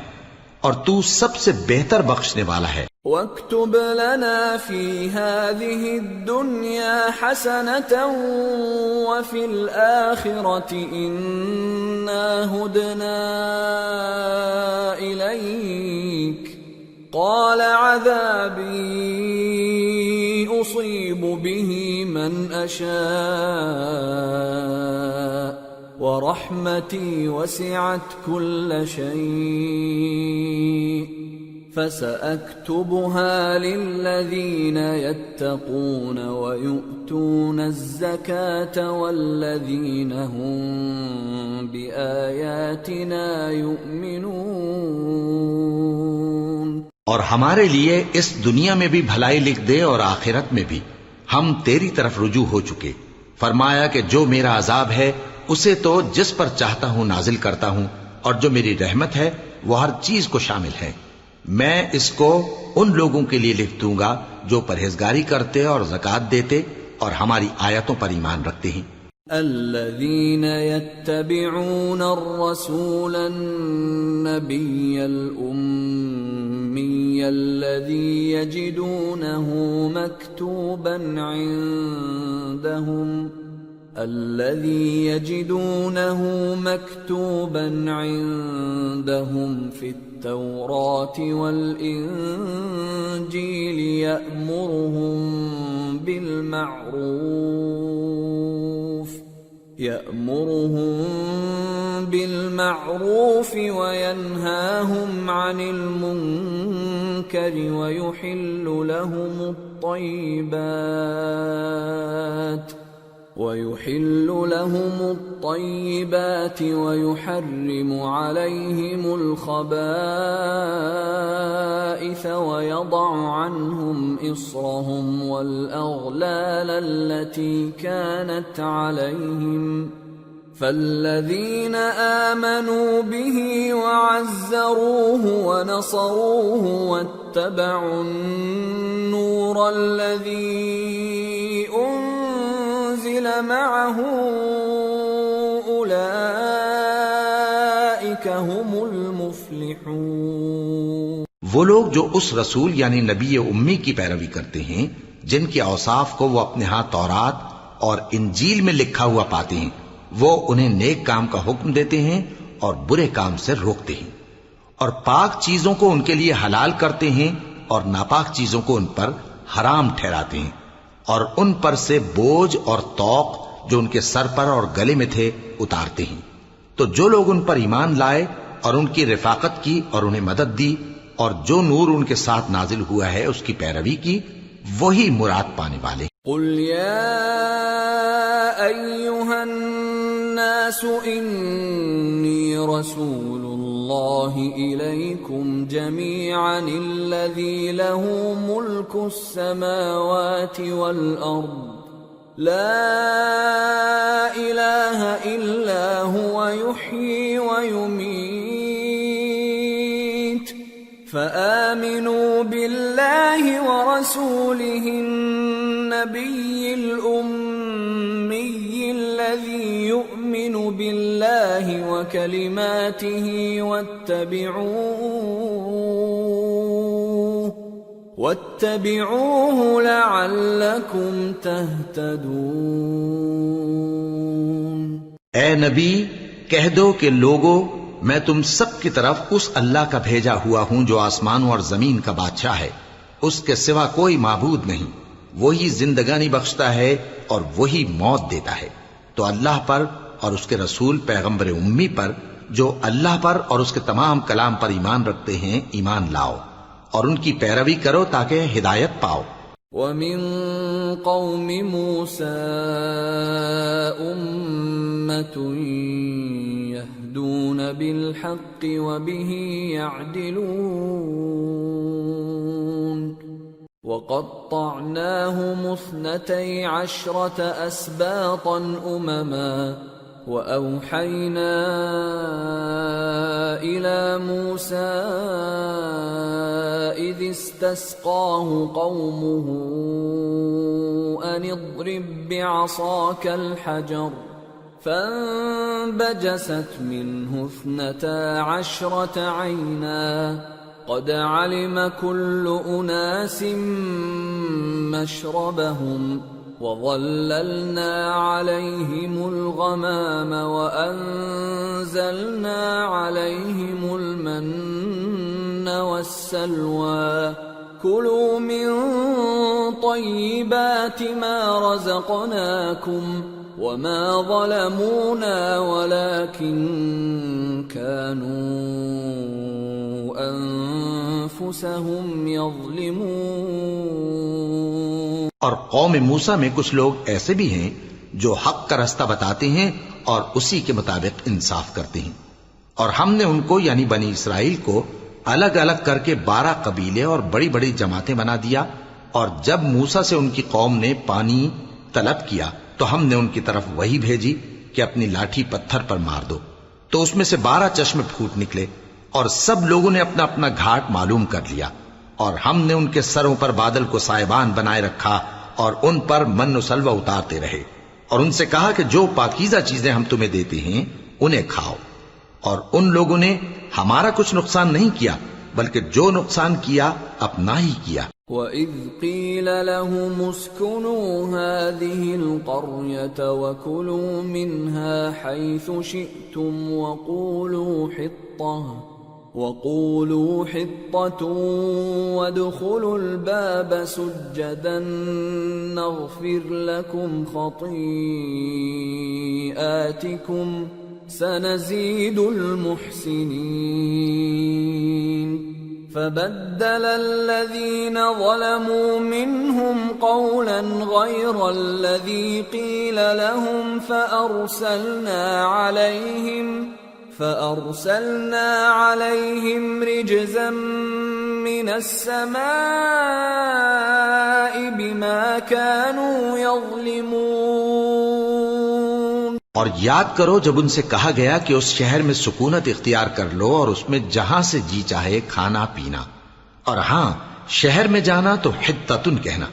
اور تو سب سے بہتر بخشنے والا ہے۔ وَاكْتُبْ لَنَا فِي هَذِهِ الدُّنْيَا حَسَنَةً وَفِي الْآخِرَةِ إِنَّا هُدْنَا إِلَيْكَ قَالَ عَذَابِي أُصِيبُ بِهِ مَنْ أَشَاءُ وَرَحْمَتِي وَسِعَتْ كُلَّ شَيْءٍ فَسَأَكْتُبُهَا لِلَّذِينَ يَتَّقُونَ وَيُؤْتُونَ الزَّكَاةَ وَالَّذِينَ هُمْ بِآيَاتِنَا يُؤْمِنُونَ۔ اور ہمارے لیے اس دنیا میں بھی بھلائی لکھ دے اور آخرت میں بھی، ہم تیری طرف رجوع ہو چکے۔ فرمایا کہ جو میرا عذاب ہے اسے تو جس پر چاہتا ہوں نازل کرتا ہوں، اور جو میری رحمت ہے وہ ہر چیز کو شامل ہے۔ میں اس کو ان لوگوں کے لیے لکھ دوں گا جو پرہیزگاری کرتے اور زکوٰۃ دیتے اور ہماری آیتوں پر ایمان رکھتے ہیں۔ الذين يتبعون الرسول النبي الأمي الذي يجدونه مكتوبا عندهم في التوراة والإنجيل يأمرهم بالمعروف وينهاهم عن المنكر ويحل لهم الطيبات ويحرم عليهم الخبائث ويضع عنهم إصرهم والأغلال التي كانت عليهم فالذين آمنوا به وعزروه ونصروه واتبعوا النور الذي أنزل معه أولئك هم المفلحون۔ وہ لوگ جو اس رسول یعنی نبی امی کی پیروی کرتے ہیں جن کے اوصاف کو وہ اپنے ہاں تورات اور انجیل میں لکھا ہوا پاتے ہیں، وہ انہیں نیک کام کا حکم دیتے ہیں اور برے کام سے روکتے ہیں، اور پاک چیزوں کو ان کے لیے حلال کرتے ہیں اور ناپاک چیزوں کو ان پر حرام ٹھہراتے ہیں، اور ان پر سے بوجھ اور طوق جو ان کے سر پر اور گلے میں تھے اتارتے ہیں۔ تو جو لوگ ان پر ایمان لائے اور ان کی رفاقت کی اور انہیں مدد دی اور جو نور ان کے ساتھ نازل ہوا ہے اس کی پیروی کی، وہی مراد پانے والے۔ قل یا ایھا الناس انی رسول اللہ الیکم جمیعا الذی له ملک السماوات والارض لا الہ الا هو یحیی ویمیت فآمنوا بالله ورسوله النبي الأمي الذي يؤمن بالله وكلماته واتبعوه لعلكم تهتدون۔ اے نبی کہہ دو کہ لوگو، میں تم سب کی طرف اس اللہ کا بھیجا ہوا ہوں جو آسمانوں اور زمین کا بادشاہ ہے، اس کے سوا کوئی معبود نہیں، وہی زندگانی بخشتا ہے اور وہی موت دیتا ہے۔ تو اللہ پر اور اس کے رسول پیغمبر امی پر جو اللہ پر اور اس کے تمام کلام پر ایمان رکھتے ہیں ایمان لاؤ اور ان کی پیروی کرو تاکہ ہدایت پاؤ۔ وَمِن قَوْمِ مُوسَىٰ أُمَّةٌ يَهْدُونَ بِالْحَقِّ وَبِهِ يَعْدِلُونَ وَقَطَّعْنَاهُمُ 12 أَسْبَاطًا أُمَمًا وَأَوْحَيْنَا إِلَى مُوسَىٰ إِذِ اسْتَسْقَاهُ قَوْمُهُ أَنِ اضْرِب بِّعَصَاكَ الْحَجَرَ فَانبَجَسَتْ مِنْهُ 12 عَيْنًا قَدْ عَلِمَ كُلُّ أُنَاسٍ مَّشْرَبَهُمْ وَظَلَّلْنَا عَلَيْهِمُ الْغَمَامَ وَأَنزَلْنَا عَلَيْهِمُ الْمَنَّ وَالسَّلْوَىٰ كُلُوا مِن طَيِّبَاتِ مَا رَزَقْنَاكُمْ وَمَا ظَلَمُونَا وَلَٰكِن كَانُوا أَنفُسَهُمْ يَظْلِمُونَ۔ اور قوم موسیٰ میں کچھ لوگ ایسے بھی ہیں جو حق کا رستہ بتاتے ہیں اور اسی کے مطابق انصاف کرتے ہیں، اور ہم نے ان کو یعنی بنی اسرائیل کو الگ الگ کر کے 12 قبیلے اور بڑی بڑی جماعتیں بنا دیا، اور جب موسیٰ سے ان کی قوم نے پانی طلب کیا تو ہم نے ان کی طرف وحی بھیجی کہ اپنی لاٹھی پتھر پر مار دو، تو اس میں سے 12 چشمے پھوٹ نکلے، اور سب لوگوں نے اپنا اپنا گھاٹ معلوم کر لیا، اور ہم نے ان کے سروں پر بادل کو سائبان بنائے رکھا اور ان پر من و سلوہ اتارتے رہے، اور ان سے کہا کہ جو پاکیزہ چیزیں ہم تمہیں دیتے ہیں انہیں کھاؤ۔ اور ان لوگوں نے ہمارا کچھ نقصان نہیں کیا، بلکہ جو نقصان کیا اپنا ہی کیا۔ وَإِذْ قِيلَ لَهُمُ اسْكُنُوا هَٰذِهِ الْقَرْيَةَ وَكُلُوا مِنْهَا حَيْثُ شِئْتُمْ وَقُولُوا حِطَّةٌ وَادْخُلُوا الْبَابَ سُجَّدًا نَّغْفِرْ لَكُمْ خَطِيئَاتِكُمْ سَنَزِيدُ الْمُحْسِنِينَ فَبَدَّلَ الَّذِينَ ظَلَمُوا مِنْهُمْ قَوْلًا غَيْرَ الَّذِي قِيلَ لَهُمْ فَأَرْسَلْنَا عَلَيْهِمْ رِجْزًا مِّنَ السَّمَاءِ بِمَا كَانُوا يَظْلِمُونَ۔ اور یاد کرو جب ان سے کہا گیا کہ اس شہر میں سکونت اختیار کر لو اور اس میں جہاں سے جی چاہے کھانا پینا، اور ہاں شہر میں جانا تو حطتن کہنا،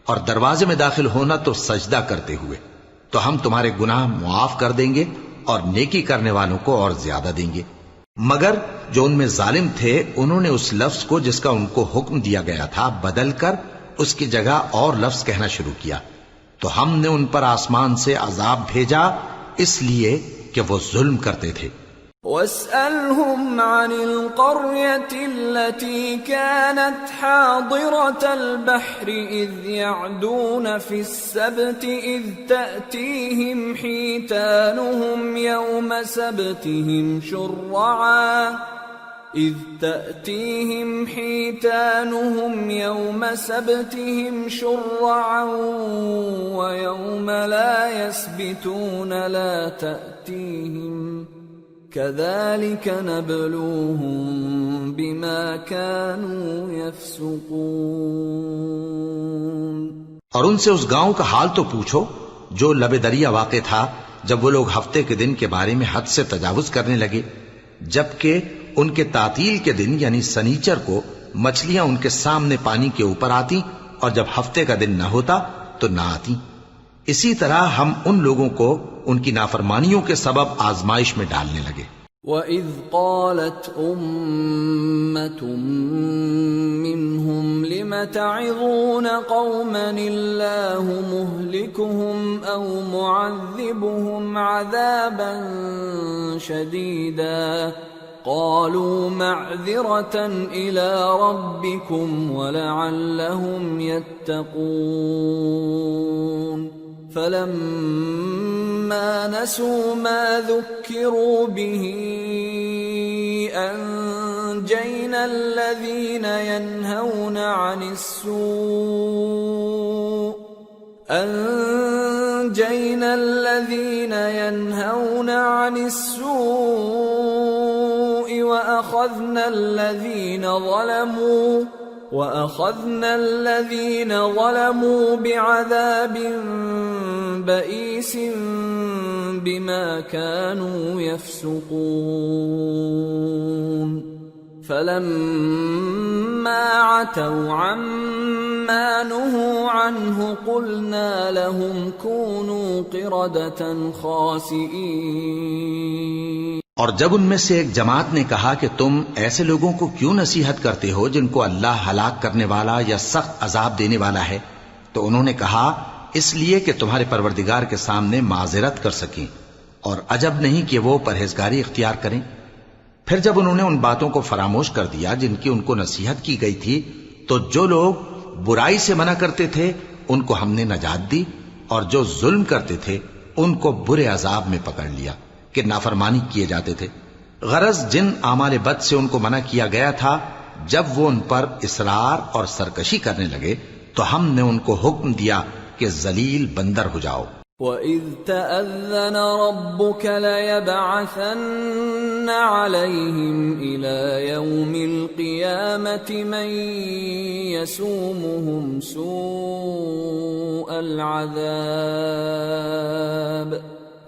اور دروازے میں داخل ہونا تو سجدہ کرتے ہوئے، تو ہم تمہارے گناہ معاف کر دیں گے اور نیکی کرنے والوں کو اور زیادہ دیں گے۔ مگر جو ان میں ظالم تھے انہوں نے اس لفظ کو جس کا ان کو حکم دیا گیا تھا بدل کر اس کی جگہ اور لفظ کہنا شروع کیا، تو ہم نے ان پر آسمان سے عذاب بھیجا اس لیے کہ وہ ظلم کرتے تھے۔ وَاسْأَلْهُمْ عَنِ الْقَرْيَةِ الَّتِي كَانَتْ حَاضِرَةَ الْبَحْرِ إِذْ يَعْدُونَ فِي السَّبْتِ إِذْ تَأْتِيهِمْ حِيتَانُهُمْ يَوْمَ سَبْتِهِمْ شُرَّعًا وَيَوْمَ لَا يَسْبِتُونَ لَا تَأْتِيهِمْ كَذَلِكَ نَبْلُوهُم بِمَا كَانُوا يَفْسُقُونَ۔ اور ان سے اس گاؤں کا حال تو پوچھو جو لب دریا واقع تھا جب وہ لوگ ہفتے کے دن کے بارے میں حد سے تجاوز کرنے لگے، جبکہ ان کے تعطیل کے دن یعنی سنیچر کو مچھلیاں ان کے سامنے پانی کے اوپر آتی، اور جب ہفتے کا دن نہ ہوتا تو نہ آتی۔ اسی طرح ہم ان لوگوں کو ان کی نافرمانیوں کے سبب آزمائش میں ڈالنے لگے۔ وَإِذْ قَالَتْ أُمَّةٌ مِّنْهُمْ لِمَ تَعِظُونَ قَوْمًا اللَّهُ مُهْلِكُهُمْ أَوْ مُعَذِّبُهُمْ عَذَابًا شَدِيدًا قَالُوا مَعْذِرَةً إِلَىٰ رَبِّكُمْ وَلَعَلَّهُمْ يَتَّقُونَ فَلَمَّا نَسُوا مَا ذُكِّرُوا بِهِ أَنجَيْنَا الَّذِينَ يَنْهَوْنَ عَنِ السُّوءِ وَأَخَذْنَا الَّذِينَ ظَلَمُوا بِعَذَابٍ بَئِيسٍ بِمَا كَانُوا يَفْسُقُونَ فَلَمَّا عَتَوْا عَمَّا نُهُوا عَنْهُ قُلْنَا لَهُمْ كُونُوا قِرَدَةً خَاسِئِينَ۔ اور جب ان میں سے ایک جماعت نے کہا کہ تم ایسے لوگوں کو کیوں نصیحت کرتے ہو جن کو اللہ ہلاک کرنے والا یا سخت عذاب دینے والا ہے، تو انہوں نے کہا اس لیے کہ تمہارے پروردگار کے سامنے معذرت کر سکیں، اور عجب نہیں کہ وہ پرہیزگاری اختیار کریں۔ پھر جب انہوں نے ان باتوں کو فراموش کر دیا جن کی ان کو نصیحت کی گئی تھی، تو جو لوگ برائی سے منع کرتے تھے ان کو ہم نے نجات دی، اور جو ظلم کرتے تھے ان کو برے عذاب میں پکڑ لیا کہ نافرمانی کیے جاتے تھے۔ غرض جن اعمال بد سے ان کو منع کیا گیا تھا، جب وہ ان پر اصرار اور سرکشی کرنے لگے تو ہم نے ان کو حکم دیا کہ ذلیل بندر ہو جاؤ۔ وَإِذْ تَأَذَّنَ رَبُّكَ لَيَبْعَثَنَّ عَلَيْهِمْ إِلَى يَوْمِ الْقِيَامَةِ مَن يَسُومُهُمْ سُوءَ الْعَذَابِ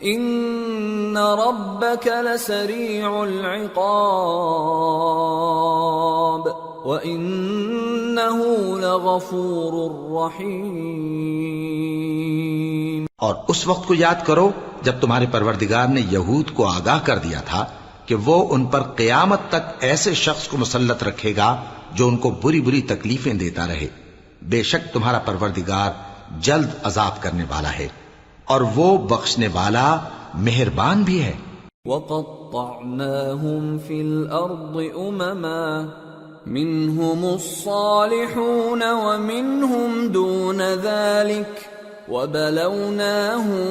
ان ربك لسريع العقاب وانه لغفور رحيم۔ اور اس وقت کو یاد کرو جب تمہارے پروردگار نے یہود کو آگاہ کر دیا تھا کہ وہ ان پر قیامت تک ایسے شخص کو مسلط رکھے گا جو ان کو بری بری تکلیفیں دیتا رہے۔ بے شک تمہارا پروردگار جلد عذاب کرنے والا ہے اور وہ بخشنے والا مہربان بھی ہے۔ وَقَطَّعْنَاهُمْ فِي الْأَرْضِ أُمَمًا مِّنْهُمُ الصَّالِحُونَ وَمِنْهُمْ دُونَ ذَلِكَ وَبَلَوْنَاهُمْ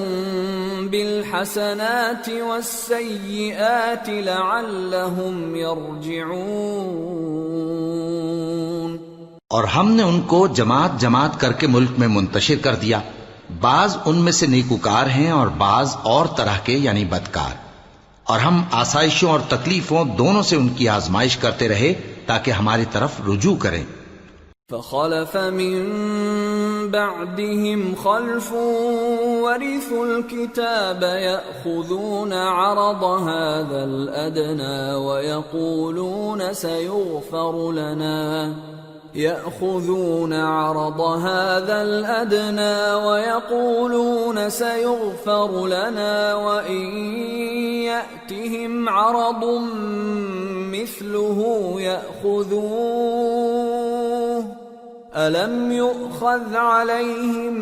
بِالْحَسَنَاتِ وَالسَّيِّئَاتِ لَعَلَّهُمْ يَرْجِعُونَ۔ اور ہم نے ان کو جماعت جماعت کر کے ملک میں منتشر کر دیا، بعض ان میں سے نیکوکار ہیں اور بعض اور طرح کے یعنی بدکار، اور ہم آسائشوں اور تکلیفوں دونوں سے ان کی آزمائش کرتے رہے تاکہ ہماری طرف رجوع کریں۔ فخلف من بعدهم خلف ورثوا الكتاب يأخذون عرض هذا الأدنى ويقولون سيغفر لنا وإن يأتهم عرض مثله يأخذوه ألم يؤخذ عليهم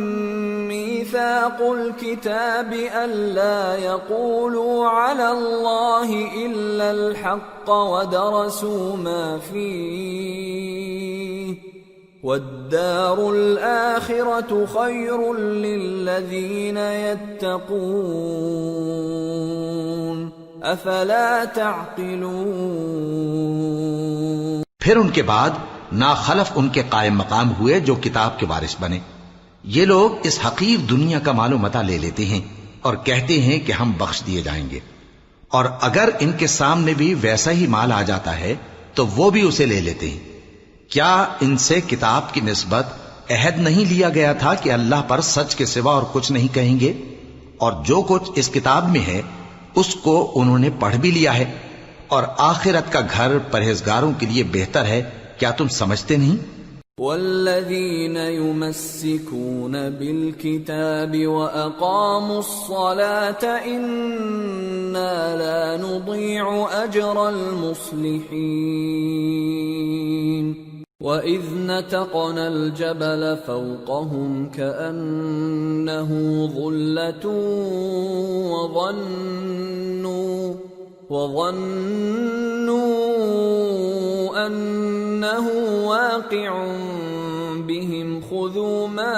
ميثاق الكتاب ألا يقولوا على الله إلا الحق ودرسوا ما فيه والدار الآخرة خير للذين يتقون أفلا تعقلون۔ پھر ان کے بعد ناخلف ان کے قائم مقام ہوئے جو کتاب کے وارث بنے۔ یہ لوگ اس حقیر دنیا کا مال و متاع لے لیتے ہیں اور کہتے ہیں کہ ہم بخش دیے جائیں گے، اور اگر ان کے سامنے بھی ویسا ہی مال آ جاتا ہے تو وہ بھی اسے لے لیتے ہیں۔ کیا ان سے کتاب کی نسبت عہد نہیں لیا گیا تھا کہ اللہ پر سچ کے سوا اور کچھ نہیں کہیں گے؟ اور جو کچھ اس کتاب میں ہے اس کو انہوں نے پڑھ بھی لیا ہے، اور آخرت کا گھر پرہیزگاروں کے لیے بہتر ہے۔ کیا تم سمجھتے نہیں؟ والذین یمسکون بالکتاب واقاموا الصلاة انا لا نضیع اجر المصلحین وَإِذْ نَتَقْنَا الْجَبَلَ فَوْقَهُمْ كَأَنَّهُ ظُلَّةٌ وَظَنُّوا أَنَّهُ واقع بهم خُذُوا مَا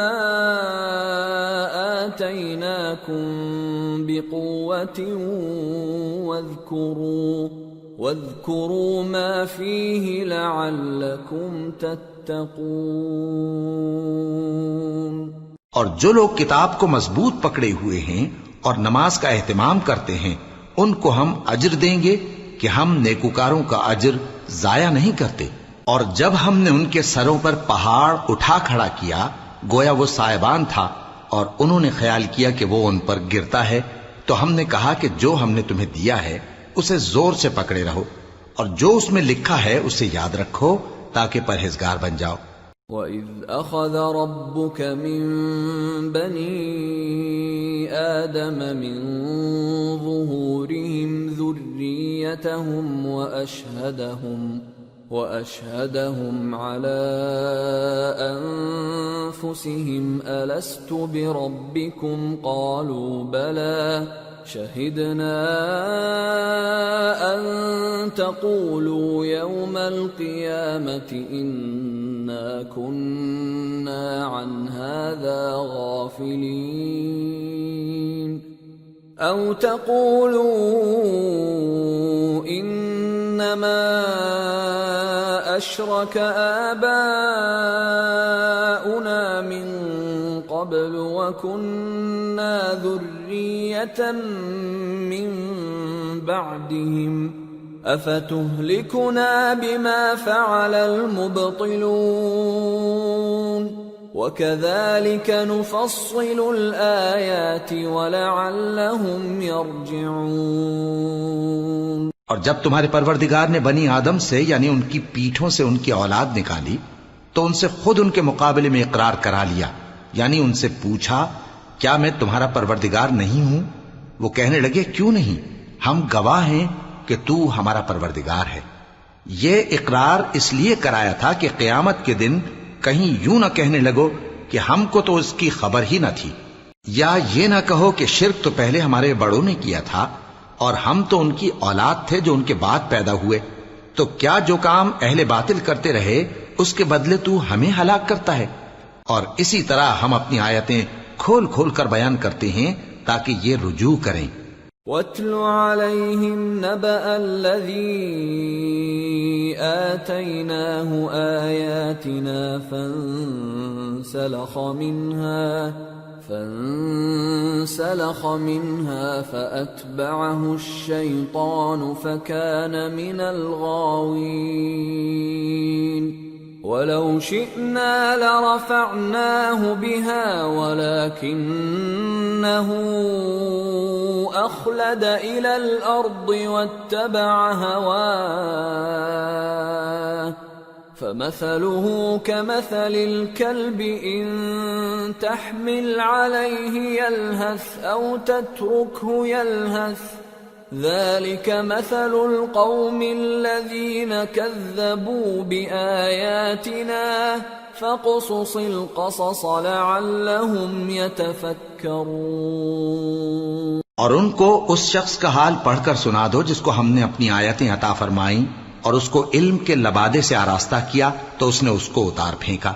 آتَيْنَاكُمْ بِقُوَّةٍ واذكروا ما فيه لعلكم تتقون۔ اور جو لوگ کتاب کو مضبوط پکڑے ہوئے ہیں اور نماز کا اہتمام کرتے ہیں ان کو ہم اجر دیں گے کہ ہم نیکوکاروں کا اجر ضائع نہیں کرتے۔ اور جب ہم نے ان کے سروں پر پہاڑ اٹھا کھڑا کیا گویا وہ سائبان تھا، اور انہوں نے خیال کیا کہ وہ ان پر گرتا ہے، تو ہم نے کہا کہ جو ہم نے تمہیں دیا ہے اسے زور سے پکڑے رہو، اور جو اس میں لکھا ہے اسے یاد رکھو تاکہ پرہیزگار بن جاؤ۔ وَإِذْ أَخَذَ رَبُّكَ مِنْ بَنِي آدَمَ مِنْ ظُهُورِهِمْ ذُرِّيَّتَهُمْ وَأَشْهَدَهُمْ عَلَىٰ أَنفُسِهِمْ أَلَسْتُ بِرَبِّكُمْ قَالُوا بَلَىٰ شَهِدْنَا أَن تَقُولُوا يَوْمَ الْقِيَامَةِ إِنَّا كُنَّا عَنْ هَٰذَا غَافِلِينَ أَوْ تَقُولُوا إِنَّمَا أَشْرَكَ آبَاؤُنَا مِن قَبْلُ وَكُنَّا ذُرِّيَّةً مِّن بَعْدِهِمْ أَفَتُهْلِكُنَا بِمَا فَعَلَ الْمُبْطِلُونَ۔ وَكَذَلِكَ نُفَصِّلُ الْآيَاتِ وَلَعَلَّهُمْ يَرْجِعُونَ۔ اور جب تمہارے پروردگار نے بنی آدم سے یعنی ان کی پیٹھوں سے ان کی اولاد نکالی تو ان سے خود ان کے مقابلے میں اقرار کرا لیا، یعنی ان سے پوچھا کیا میں تمہارا پروردگار نہیں ہوں؟ وہ کہنے لگے کیوں نہیں، ہم گواہ ہیں کہ تو ہمارا پروردگار ہے۔ یہ اقرار اس لیے کرایا تھا کہ قیامت کے دن کہیں یوں نہ کہنے لگو کہ ہم کو تو اس کی خبر ہی نہ تھی، یا یہ نہ کہو کہ شرک تو پہلے ہمارے بڑوں نے کیا تھا اور ہم تو ان کی اولاد تھے جو ان کے بعد پیدا ہوئے، تو کیا جو کام اہل باطل کرتے رہے اس کے بدلے تو ہمیں ہلاک کرتا ہے؟ اور اسی طرح ہم اپنی آیتیں کھول کھول کر بیان کرتے ہیں تاکہ یہ رجوع کریں۔ وَاتْلُ عَلَيْهِمْ نَبَأَ الَّذِي آتَيْنَاهُ آيَاتِنَا فانسلخ منها فأتبعه الشيطان فكان من الغاوين ولو شئنا لرفعناه بها ولكنه أخلد إلى الأرض واتبع هواه فمثله كمثل الكلب إن تحمل عليه يلهث أو تتركه يلهث ذلك مثل القوم الذين كذبوا بآياتنا فاقصص القصص لعلهم يتفكرون۔ اور ان کو اس شخص کا حال پڑھ کر سنا دو جس کو ہم نے اپنی آیتیں عطا فرمائیں اور اس کو علم کے لبادے سے آراستہ کیا تو اس نے اس کو اتار پھینکا،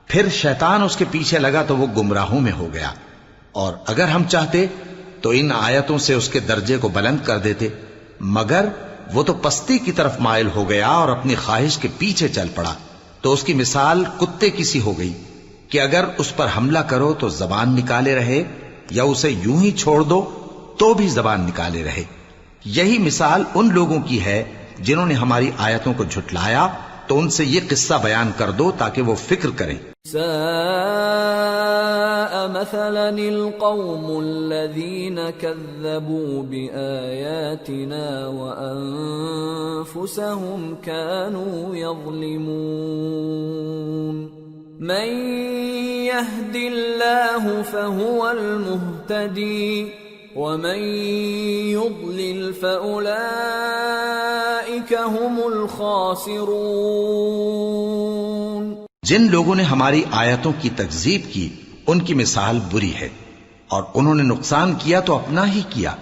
پھر شیطان اس کے پیچھے لگا تو وہ گمراہوں میں ہو گیا، اور اگر ہم چاہتے تو ان آیتوں سے اس کے درجے کو بلند کر دیتے، مگر وہ تو پستی کی طرف مائل ہو گیا اور اپنی خواہش کے پیچھے چل پڑا، تو اس کی مثال کتے کی سی ہو گئی کہ اگر اس پر حملہ کرو تو زبان نکالے رہے یا اسے یوں ہی چھوڑ دو تو بھی زبان نکالے رہے۔ یہی مثال ان لوگوں کی ہے جنہوں نے ہماری آیتوں کو جھٹلایا، تو ان سے یہ قصہ بیان کر دو تاکہ وہ فکر کریں۔ ساء مثلا القوم الذين كذبوا بآياتنا وأنفسهم كانوا يظلمون من يهد الله فهو المهتدي ومن يضلل فأولئك هم الخاسرون۔ جن لوگوں نے ہماری آیتوں کی تکذیب کی ان کی مثال بری ہے، اور انہوں نے نقصان کیا تو اپنا ہی کیا۔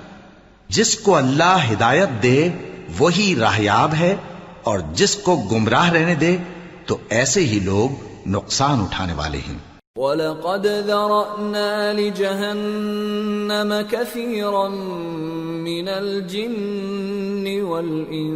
جس کو اللہ ہدایت دے وہی راہیاب ہے، اور جس کو گمراہ رہنے دے تو ایسے ہی لوگ نقصان اٹھانے والے ہیں۔ وَلَقَدْ ذَرَأْنَا لِجَهَنَّمَ كَثِيرًا مِنَ الْجِنِّ وَالْإِنسِ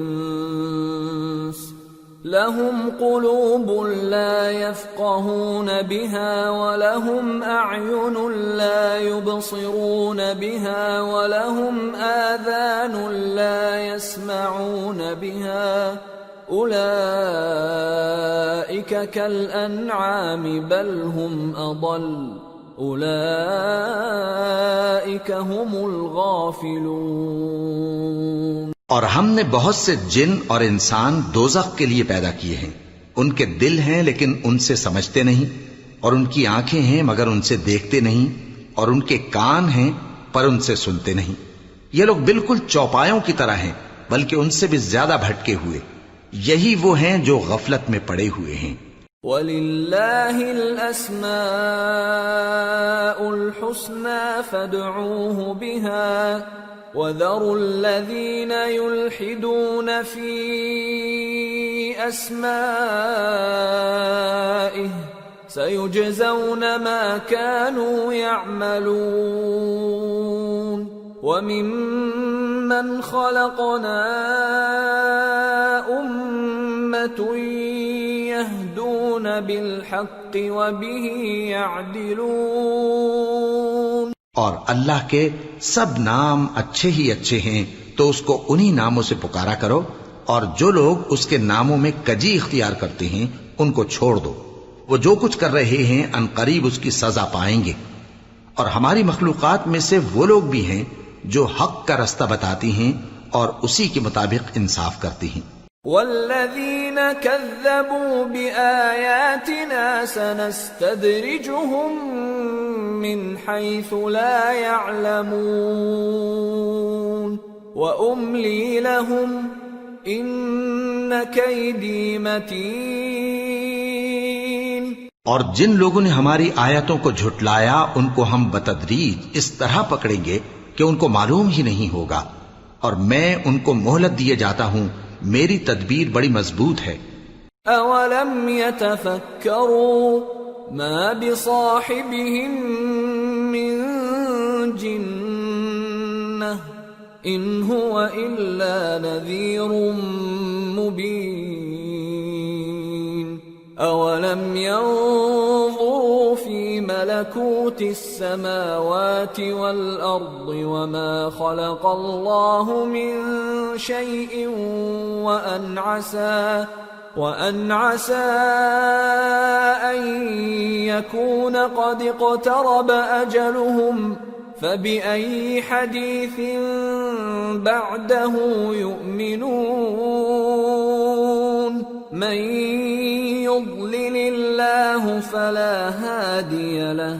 لَهُمْ قُلُوبٌ لَا يَفْقَهُونَ بِهَا وَلَهُمْ أَعْيُنٌ لَا يُبْصِرُونَ بِهَا وَلَهُمْ آذَانٌ لَا يَسْمَعُونَ بِهَا أُولَئِكَ كَالْأَنْعَامِ بَلْ هُمْ أَضَلُّ أُولَئِكَ هُمُ الْغَافِلُونَ۔ اور ہم نے بہت سے جن اور انسان دوزخ کے لیے پیدا کیے ہیں، ان کے دل ہیں لیکن ان سے سمجھتے نہیں، اور ان کی آنکھیں ہیں مگر ان سے دیکھتے نہیں، اور ان کے کان ہیں پر ان سے سنتے نہیں۔ یہ لوگ بالکل چوپایوں کی طرح ہیں بلکہ ان سے بھی زیادہ بھٹکے ہوئے۔ یہی وہ ہیں جو غفلت میں پڑے ہوئے ہیں۔ وَلِلَّهِ الْأَسْمَاءُ الْحُسْنَى فَادْعُوهُ بِهَا وَذَرُوا الَّذِينَ يُلْحِدُونَ فِي أَسْمَائِهِ سَيُجْزَوْنَ مَا كَانُوا يَعْمَلُونَ وَمِمَّنْ خَلَقْنَا أُمَّةٌ يَهْدُونَ بِالْحَقِّ وَبِهِ يَعْدِلُونَ۔ اور اللہ کے سب نام اچھے ہی اچھے ہیں تو اس کو انہی ناموں سے پکارا کرو، اور جو لوگ اس کے ناموں میں کجی اختیار کرتے ہیں ان کو چھوڑ دو۔ وہ جو کچھ کر رہے ہیں عنقریب اس کی سزا پائیں گے۔ اور ہماری مخلوقات میں سے وہ لوگ بھی ہیں جو حق کا رستہ بتاتی ہیں اور اسی کے مطابق انصاف کرتی ہیں۔ والذین کذبوا بآیاتنا سنستدرجهم من حیث لا يعلمون وأملی لهم ان کیدی متین۔ اور جن لوگوں نے ہماری آیتوں کو جھٹلایا ان کو ہم بتدریج اس طرح پکڑیں گے کہ ان کو معلوم ہی نہیں ہوگا، اور میں ان کو مہلت دیے جاتا ہوں، میری تدبیر بڑی مضبوط ہے۔ اولم يتفکروا ما بصاحبهم من جنہ ان هو الا نذیر مبین اولم ينظروا في ملكوت السماوات والأرض وما خلق الله من شيء وأن عسى أن يكون قد اقترب أجلهم فبأي حديث بعده يؤمنون من يضلل الله فلا هادي له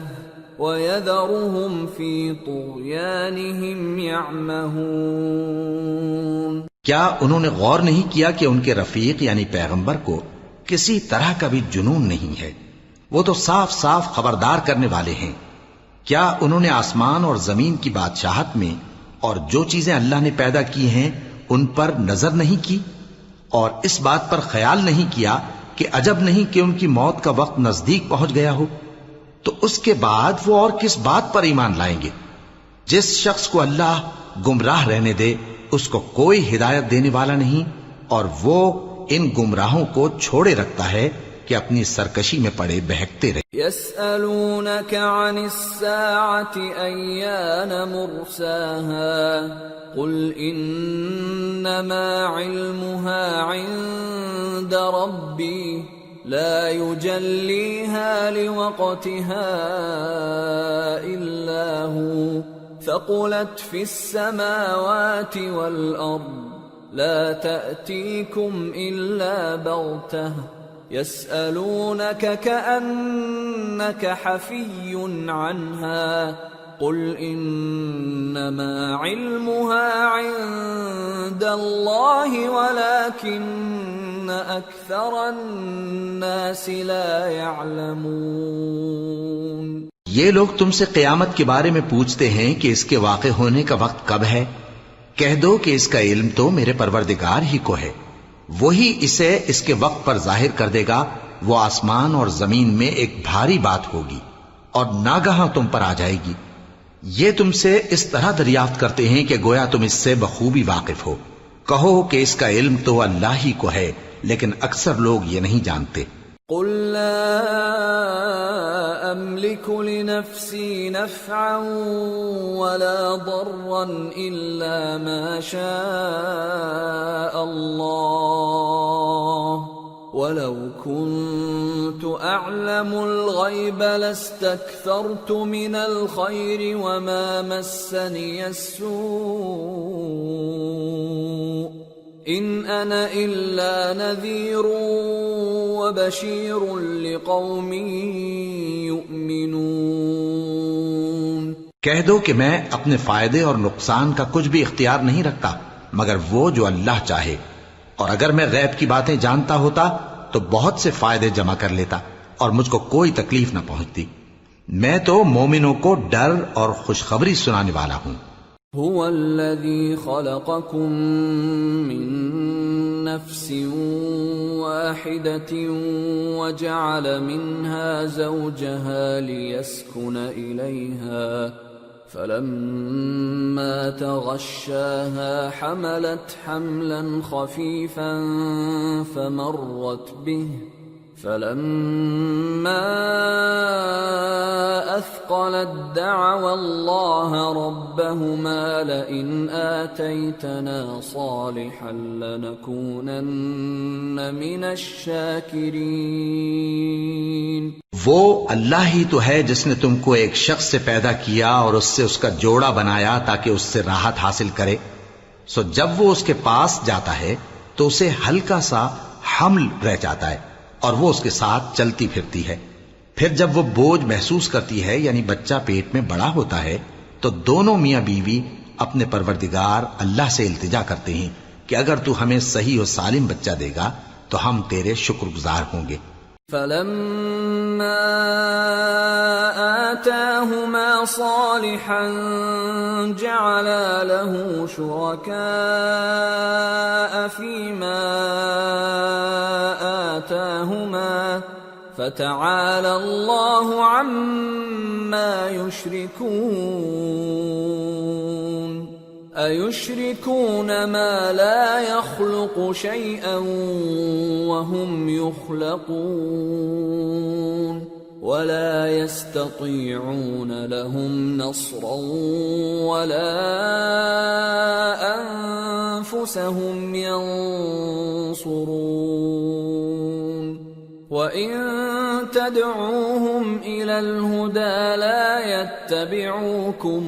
ويذرهم في طغيانهم يعمهون۔ کیا انہوں نے غور نہیں کیا کہ ان کے رفیق یعنی پیغمبر کو کسی طرح کا بھی جنون نہیں ہے؟ وہ تو صاف صاف خبردار کرنے والے ہیں۔ کیا انہوں نے آسمان اور زمین کی بادشاہت میں اور جو چیزیں اللہ نے پیدا کی ہیں ان پر نظر نہیں کی، اور اس بات پر خیال نہیں کیا کہ عجب نہیں کہ ان کی موت کا وقت نزدیک پہنچ گیا ہو؟ تو اس کے بعد وہ اور کس بات پر ایمان لائیں گے؟ جس شخص کو اللہ گمراہ رہنے دے اس کو کوئی ہدایت دینے والا نہیں، اور وہ ان گمراہوں کو چھوڑے رکھتا ہے کہ اپنی سرکشی میں پڑے بہکتے رہے۔ يسألونك عن الساعة أيان مرساها قل إنما علمها عند ربي لا يجليها لوقتها إلا هو ثقلت في السماوات والأرض لا تأتيكم إلا بغتة يسألونك كأنك حفي عنها قل إنما علمها عند الله ولكن أكثر الناس لا يعلمون۔ یہ لوگ تم سے قیامت کے بارے میں پوچھتے ہیں کہ اس کے واقع ہونے کا وقت کب ہے؟ کہہ دو کہ اس کا علم تو میرے پروردگار ہی کو ہے، وہی اسے اس کے وقت پر ظاہر کر دے گا۔ وہ آسمان اور زمین میں ایک بھاری بات ہوگی اور ناگہاں تم پر آ جائے گی۔ یہ تم سے اس طرح دریافت کرتے ہیں کہ گویا تم اس سے بخوبی واقف ہو۔ کہو کہ اس کا علم تو اللہ ہی کو ہے، لیکن اکثر لوگ یہ نہیں جانتے۔ قل لا أملك لنفسي نفعا ولا ضرا إلا ما شاء الله ولو كنت أعلم الغيب لاستكثرت من الخير وما مسني السوء إن أنا إلا نذير وبشير لقوم يؤمنون۔ کہہ دو کہ میں اپنے فائدے اور نقصان کا کچھ بھی اختیار نہیں رکھتا مگر وہ جو اللہ چاہے، اور اگر میں غیب کی باتیں جانتا ہوتا تو بہت سے فائدے جمع کر لیتا اور مجھ کو کوئی تکلیف نہ پہنچتی۔ میں تو مومنوں کو ڈر اور خوشخبری سنانے والا ہوں۔ هو الذي خلقكم من نفس واحدة وجعل منها زوجها ليسكن إليها فلما تغشاها حملت حملا خفيفا فلما أثقلت دعوا الله ربهما لئن آتيتنا صالحا لنكونن من الشاكرين. وہ اللہ ہی تو ہے جس نے تم کو ایک شخص سے پیدا کیا اور اس سے اس کا جوڑا بنایا تاکہ اس سے راحت حاصل کرے. سو جب وہ اس کے پاس جاتا ہے تو اسے ہلکا سا حمل رہ جاتا ہے اور وہ اس کے ساتھ چلتی پھرتی ہے. پھر جب وہ بوجھ محسوس کرتی ہے یعنی بچہ پیٹ میں بڑا ہوتا ہے تو دونوں میاں بیوی اپنے پروردگار اللہ سے التجا کرتے ہیں کہ اگر تو ہمیں صحیح و سالم بچہ دے گا تو ہم تیرے شکر گزار ہوں گے. فلما آتاهما صالحا جعلا له شركاء فيما آتاهما فتعالى الله عما يشركون. أَيُشْرِكُونَ مَا لَا يَخْلُقُ شَيْئًا وَهُمْ يُخْلَقُونَ وَلَا يَسْتَطِيعُونَ لَهُمْ نَصْرًا وَلَا أَنفُسَهُمْ يَنصُرُونَ. وَإِن تَدْعُوهُمْ إِلَى الْهُدَى لَا يَتَّبِعُوكُمْ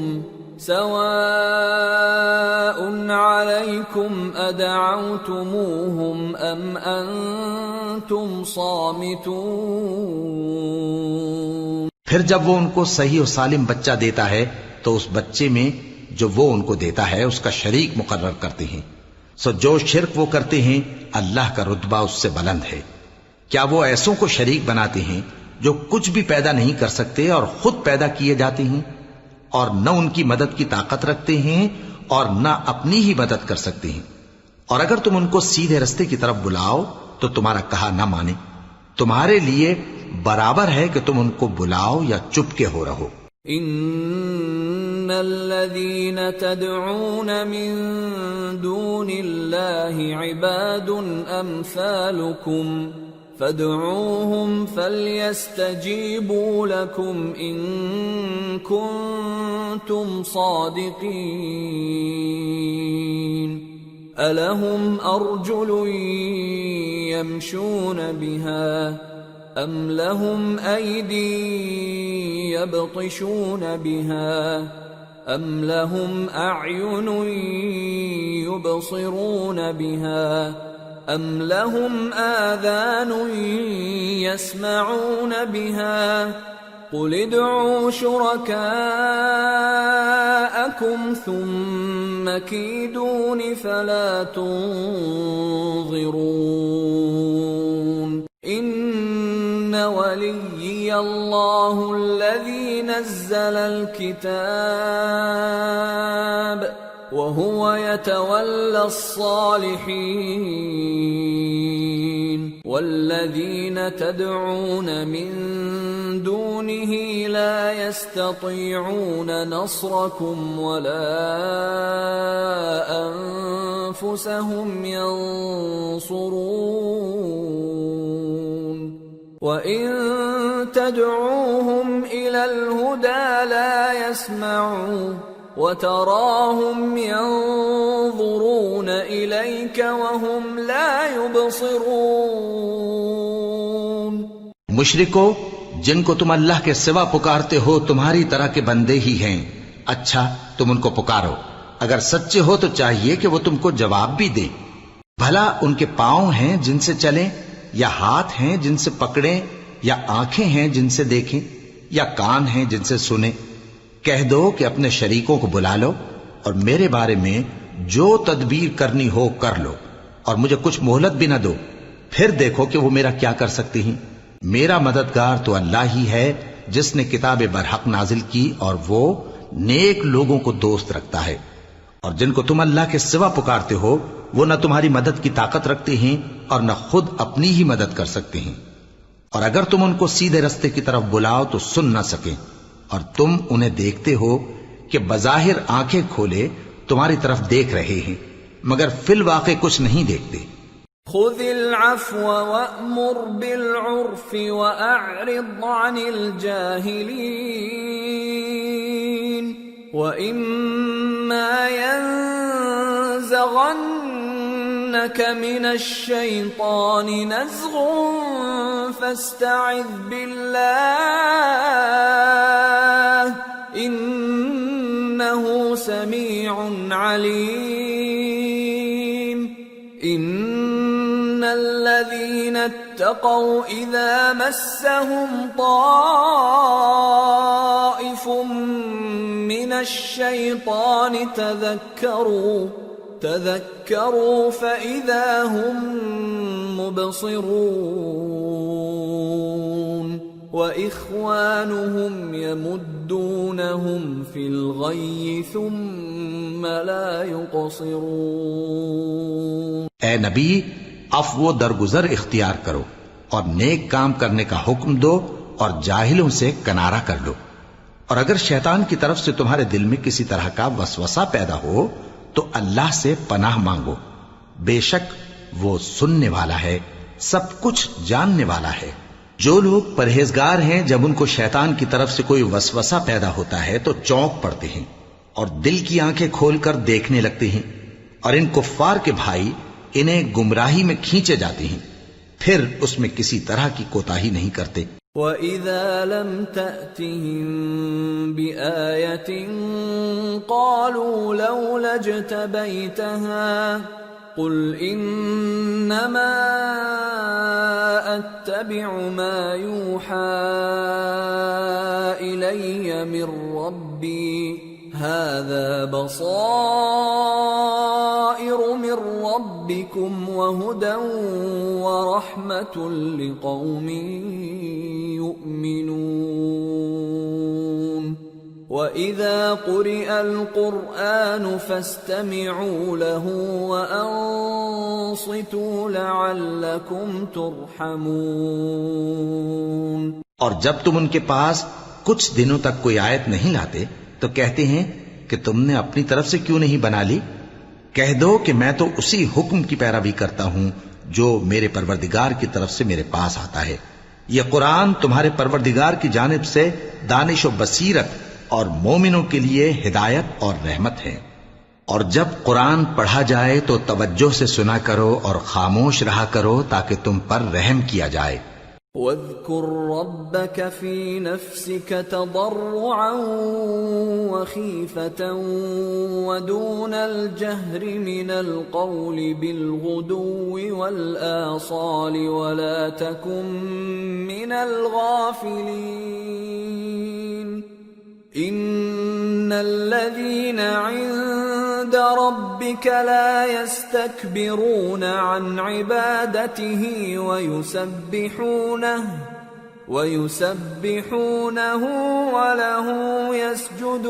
سواء عليكم أدعوتموهم أم أنتم صامتون. پھر جب وہ ان کو صحیح و سالم بچہ دیتا ہے تو اس بچے میں جو وہ ان کو دیتا ہے اس کا شریک مقرر کرتے ہیں. سو جو شرک وہ کرتے ہیں اللہ کا رتبہ اس سے بلند ہے. کیا وہ ایسوں کو شریک بناتے ہیں جو کچھ بھی پیدا نہیں کر سکتے اور خود پیدا کیے جاتے ہیں اور نہ ان کی مدد کی طاقت رکھتے ہیں اور نہ اپنی ہی مدد کر سکتے ہیں. اور اگر تم ان کو سیدھے رستے کی طرف بلاؤ تو تمہارا کہا نہ مانے. تمہارے لیے برابر ہے کہ تم ان کو بلاؤ یا چپ کے ہو رہو. ان الذين تدعون من دون الله عباد امثالكم فادعوهم فليستجيبوا لكم إن كنتم صادقين. ألهم أرجل يمشون بها أم لهم أيدي يبطشون بها أم لهم أعين يبصرون بها أَمْ لَهُمْ آذَانٌ يَسْمَعُونَ بِهَا قُلِ ادْعُوا شُرَكَاءَكُمْ ثُمَّ كِيدُونِ فَلَا تُنظِرُونَ. إِنَّ وَلِيِّيَ اللَّهُ الَّذِي نَزَّلَ الْكِتَابَ وَهُوَ يَتَوَلَّى الصَّالِحِينَ. وَالَّذِينَ تَدْعُونَ مِن دُونِهِ لَا يَسْتَطِيعُونَ نَصْرَكُمْ وَلَا أَنفُسَهُمْ يَنصُرُونَ. وَإِن تَدْعُوهُمْ إِلَى الْهُدَى لَا يَسْمَعُوا وَتَرَاهُمْ يَنظُرُونَ إِلَيْكَ وَهُمْ لَا يُبْصِرُونَ. مشرکو جن کو تم اللہ کے سوا پکارتے ہو تمہاری طرح کے بندے ہی ہیں. اچھا تم ان کو پکارو. اگر سچے ہو تو چاہیے کہ وہ تم کو جواب بھی دیں. بھلا ان کے پاؤں ہیں جن سے چلیں یا ہاتھ ہیں جن سے پکڑیں یا آنکھیں ہیں جن سے دیکھیں یا کان ہیں جن سے سنیں. کہہ دو کہ اپنے شریکوں کو بلا لو اور میرے بارے میں جو تدبیر کرنی ہو کر لو اور مجھے کچھ مہلت بھی نہ دو. پھر دیکھو کہ وہ میرا کیا کر سکتے ہیں. میرا مددگار تو اللہ ہی ہے جس نے کتاب برحق نازل کی اور وہ نیک لوگوں کو دوست رکھتا ہے. اور جن کو تم اللہ کے سوا پکارتے ہو وہ نہ تمہاری مدد کی طاقت رکھتے ہیں اور نہ خود اپنی ہی مدد کر سکتے ہیں. اور اگر تم ان کو سیدھے رستے کی طرف بلاؤ تو سن نہ سکیں اور تم انہیں دیکھتے ہو کہ بظاہر آنکھیں کھولے تمہاری طرف دیکھ رہے ہیں مگر فی الواقع کچھ نہیں دیکھتے. خذ العفو وأمر بالعرف وأعرض عن الجاهلين وإما ينزغنك من الشيطان نزغ فاستعذ بالله إنه سميع عليم إن الذين اتقوا إذا مسهم طائف من الشيطان تذكروا فإذا هم مبصرون وإخوانهم يمدونهم في الغي ثم لا يقصرون. اے نبی، عفو و درگزر اختیار کرو اور نیک کام کرنے کا حکم دو اور جاہلوں سے کنارہ کر لو. اور اگر شیطان کی طرف سے تمہارے دل میں کسی طرح کا وسوسہ پیدا ہو تو اللہ سے پناہ مانگو، بے شک وہ سننے والا ہے، سب کچھ جاننے والا ہے. جو لوگ پرہیزگار ہیں جب ان کو شیطان کی طرف سے کوئی وسوسہ پیدا ہوتا ہے تو چونک پڑتے ہیں اور دل کی آنکھیں کھول کر دیکھنے لگتے ہیں، اور ان کفار کے بھائی انہیں گمراہی میں کھینچے جاتے ہیں، پھر اس میں کسی طرح کی کوتاہی نہیں کرتے. وَإِذَا لَمْ تَأْتِهِمْ بِآيَةٍ قَالُوا لَوْلَا اجْتَبَيْتَهَا قُلْ إِنَّمَا أَتَّبِعُ مَا يُوحَى إِلَيَّ مِنْ رَبِّي هَذَا بَصَائِرُ مِنْ رَبِّكُمْ وَهُدًى وَرَحْمَةٌ لِقَوْمٍ يُؤْمِنُونَ. وَإِذَا قُرِئَ الْقُرْآنُ فَاسْتَمِعُوا لَهُ وَأَنصِتُوا لَعَلَّكُمْ تُرْحَمُونَ. اور جب تم ان کے پاس کچھ دنوں تک کوئی آیت نہیں لاتے تو کہتے ہیں کہ تم نے اپنی طرف سے کیوں نہیں بنا لی؟ کہہ دو کہ میں تو اسی حکم کی پیروی کرتا ہوں جو میرے پروردگار کی طرف سے میرے پاس آتا ہے. یہ قرآن تمہارے پروردگار کی جانب سے دانش و بصیرت اور مومنوں کے لیے ہدایت اور رحمت ہے. اور جب قرآن پڑھا جائے تو توجہ سے سنا کرو اور خاموش رہا کرو تاکہ تم پر رحم کیا جائے. وَاذْكُرْ رَبَّكَ فِي نَفْسِكَ تَضَرُّعًا وَخِيفَةً وَدُونَ الْجَهْرِ مِنَ الْقَوْلِ بِالْغُدُوِّ وَالْآصَالِ وَلَا تَكُن مِّنَ الْغَافِلِينَ. إِنَّ الَّذِينَ عِندَ رَبِّكَ لَا يَسْتَكْبِرُونَ عَنْ عِبَادَتِهِ وَيُسَبِّحُونَهُ وَلَهُ يَسْجُدُونَ.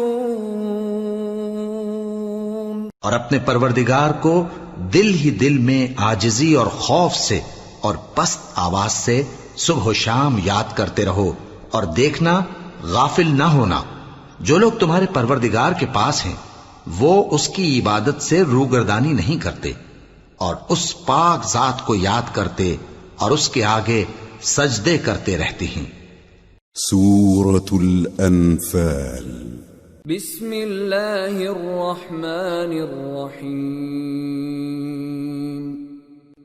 اور اپنے پروردگار کو دل ہی دل میں عاجزی اور خوف سے اور پست آواز سے صبح و شام یاد کرتے رہو، اور دیکھنا غافل نہ ہونا. جو لوگ تمہارے پروردگار کے پاس ہیں وہ اس کی عبادت سے روگردانی نہیں کرتے اور اس پاک ذات کو یاد کرتے اور اس کے آگے سجدے کرتے رہتے ہیں. سورة الأنفال. بسم اللہ الرحمن الرحیم.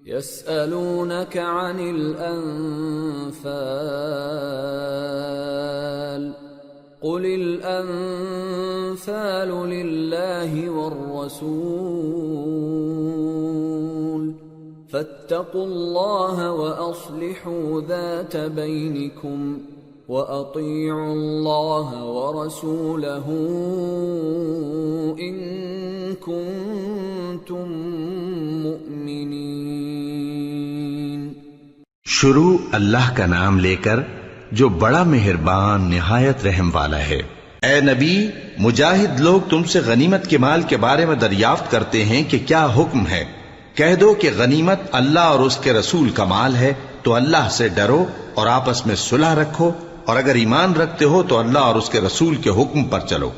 يسألونك عن الأنفال قل الأنفال لله والرسول فاتقوا الله وأصلحوا ذات بينكم وأطيعوا الله ورسوله إن كنتم مؤمنين. شروع اللہ کا نام لے کر جو بڑا مہربان نہایت رحم والا ہے. اے نبی، مجاہد لوگ تم سے غنیمت کے مال کے بارے میں دریافت کرتے ہیں کہ کیا حکم ہے. کہہ دو کہ غنیمت اللہ اور اس کے رسول کا مال ہے، تو اللہ سے ڈرو اور آپس میں صلح رکھو، اور اگر ایمان رکھتے ہو تو اللہ اور اس کے رسول کے حکم پر چلو.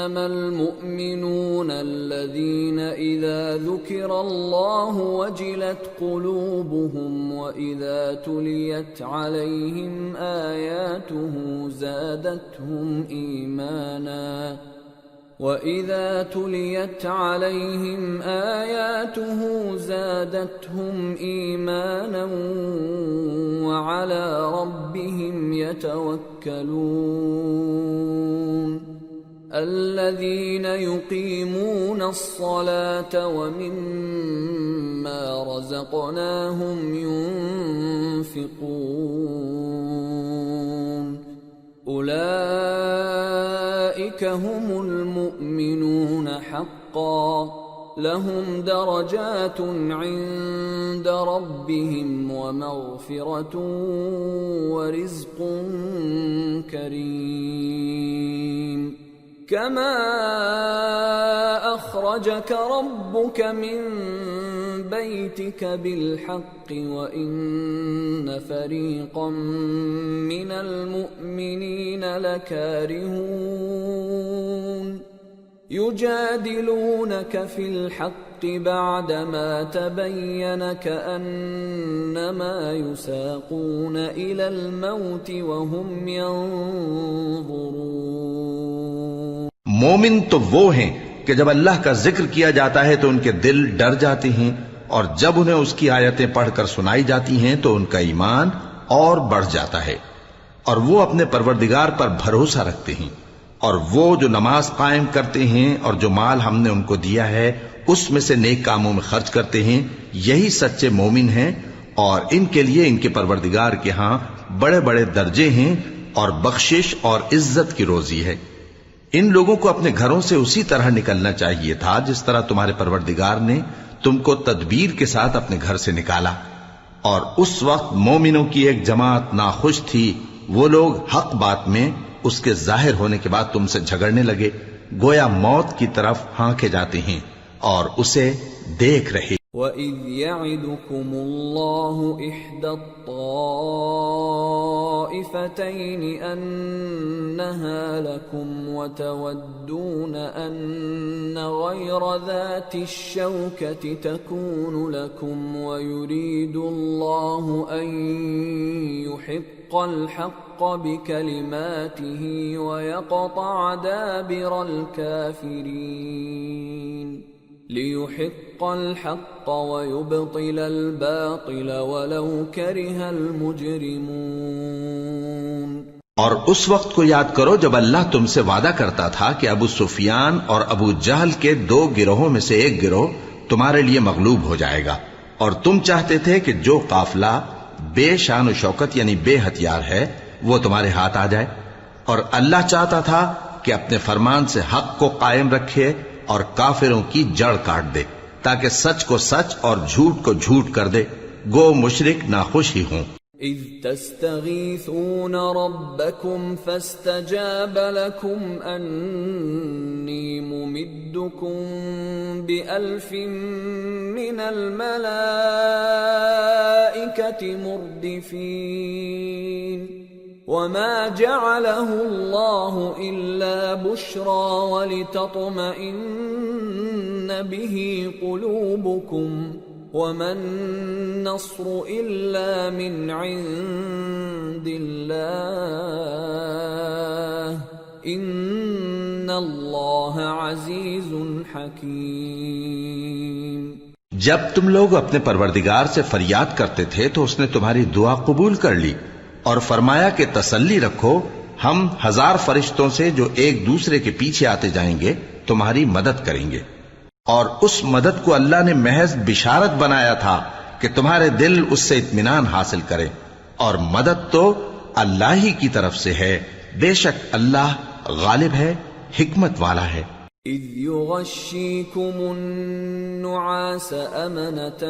إنما المؤمنون الذين إذا ذكر الله وجلت قلوبهم وإذا تليت عليهم آياته زادتهم إيمانا وَإِذَا تُلِيَتْ عَلَيْهِمْ آيَاتُهُ زَادَتْهُمْ إِيمَانًا وَعَلَى رَبِّهِمْ يَتَوَكَّلُونَ الَّذِينَ يُقِيمُونَ الصَّلَاةَ وَمِمَّا رَزَقْنَاهُمْ يُنْفِقُونَ أولئك هم المؤمنون حقا لهم درجات عند ربهم ومغفرة ورزق كريم كما أخرجك ربك من بيتك بالحق وإن فريقا من المؤمنين لكارهون يجادلونك في الحق بعدما تبين كأنما يساقون إلى الموت وهم ينظرون مومن تو وہ ہیں کہ جب اللہ کا ذکر کیا جاتا ہے تو ان کے دل ڈر جاتے ہیں اور جب انہیں اس کی آیتیں پڑھ کر سنائی جاتی ہیں تو ان کا ایمان اور بڑھ جاتا ہے اور وہ اپنے پروردگار پر بھروسہ رکھتے ہیں اور وہ جو نماز قائم کرتے ہیں اور جو مال ہم نے ان کو دیا ہے اس میں سے نیک کاموں میں خرچ کرتے ہیں یہی سچے مومن ہیں اور ان کے لیے ان کے پروردگار کے ہاں بڑے بڑے درجے ہیں اور بخشش اور عزت کی روزی ہے۔ ان لوگوں کو اپنے گھروں سے اسی طرح نکلنا چاہیے تھا جس طرح تمہارے پروردگار نے تم کو تدبیر کے ساتھ اپنے گھر سے نکالا، اور اس وقت مومنوں کی ایک جماعت ناخوش تھی، وہ لوگ حق بات میں اس کے ظاہر ہونے کے بعد تم سے جھگڑنے لگے، گویا موت کی طرف ہانکے جاتے ہیں اور اسے دیکھ رہے۔ وَإِذْ يَعِدُكُمُ اللَّهُ إِحْدَى الطَّائِفَتَيْنِ أَنَّهَا لَكُمْ وَتَوَدُّونَ أَنَّ غَيْرَ ذَاتِ الشَّوْكَةِ تَكُونُ لَكُمْ وَيُرِيدُ اللَّهُ أَن يُحِقَّ الْحَقَّ بِكَلِمَاتِهِ وَيَقْطَعَ دَابِرَ الْكَافِرِينَ لِيُحِقَّ الْحَقَّ وَيُبْطِلَ الْبَاطِلَ وَلَوْ كَرِهَ الْمُجْرِمُونَ۔ اور اس وقت کو یاد کرو جب اللہ تم سے وعدہ کرتا تھا کہ ابو سفیان اور ابو جہل کے دو گروہوں میں سے ایک گروہ تمہارے لیے مغلوب ہو جائے گا، اور تم چاہتے تھے کہ جو قافلہ بے شان و شوکت یعنی بے ہتھیار ہے وہ تمہارے ہاتھ آ جائے، اور اللہ چاہتا تھا کہ اپنے فرمان سے حق کو قائم رکھے اور کافروں کی جڑ کاٹ دے تاکہ سچ کو سچ اور جھوٹ کو جھوٹ کر دے، گو مشرک ناخوش ہی ہوں۔ اذ تستغیثون ربکم فاستجاب لکم انی ممدکم بألف من الملائکة مردفین وما جعله الله إلا بشرى ولتطمئن به قلوبكم وما النصر إلا من عند الله إن الله عزيز حكيم۔ جب تم لوگ اپنے پروردگار سے فریاد کرتے تھے تو اس نے تمہاری دعا قبول کر لی اور فرمایا کہ تسلی رکھو، ہم 1000 فرشتوں سے جو ایک دوسرے کے پیچھے آتے جائیں گے تمہاری مدد کریں گے، اور اس مدد کو اللہ نے محض بشارت بنایا تھا کہ تمہارے دل اس سے اطمینان حاصل کرے، اور مدد تو اللہ ہی کی طرف سے ہے، بے شک اللہ غالب ہے، حکمت والا ہے۔ اذ يغشيكم النعاس أمنة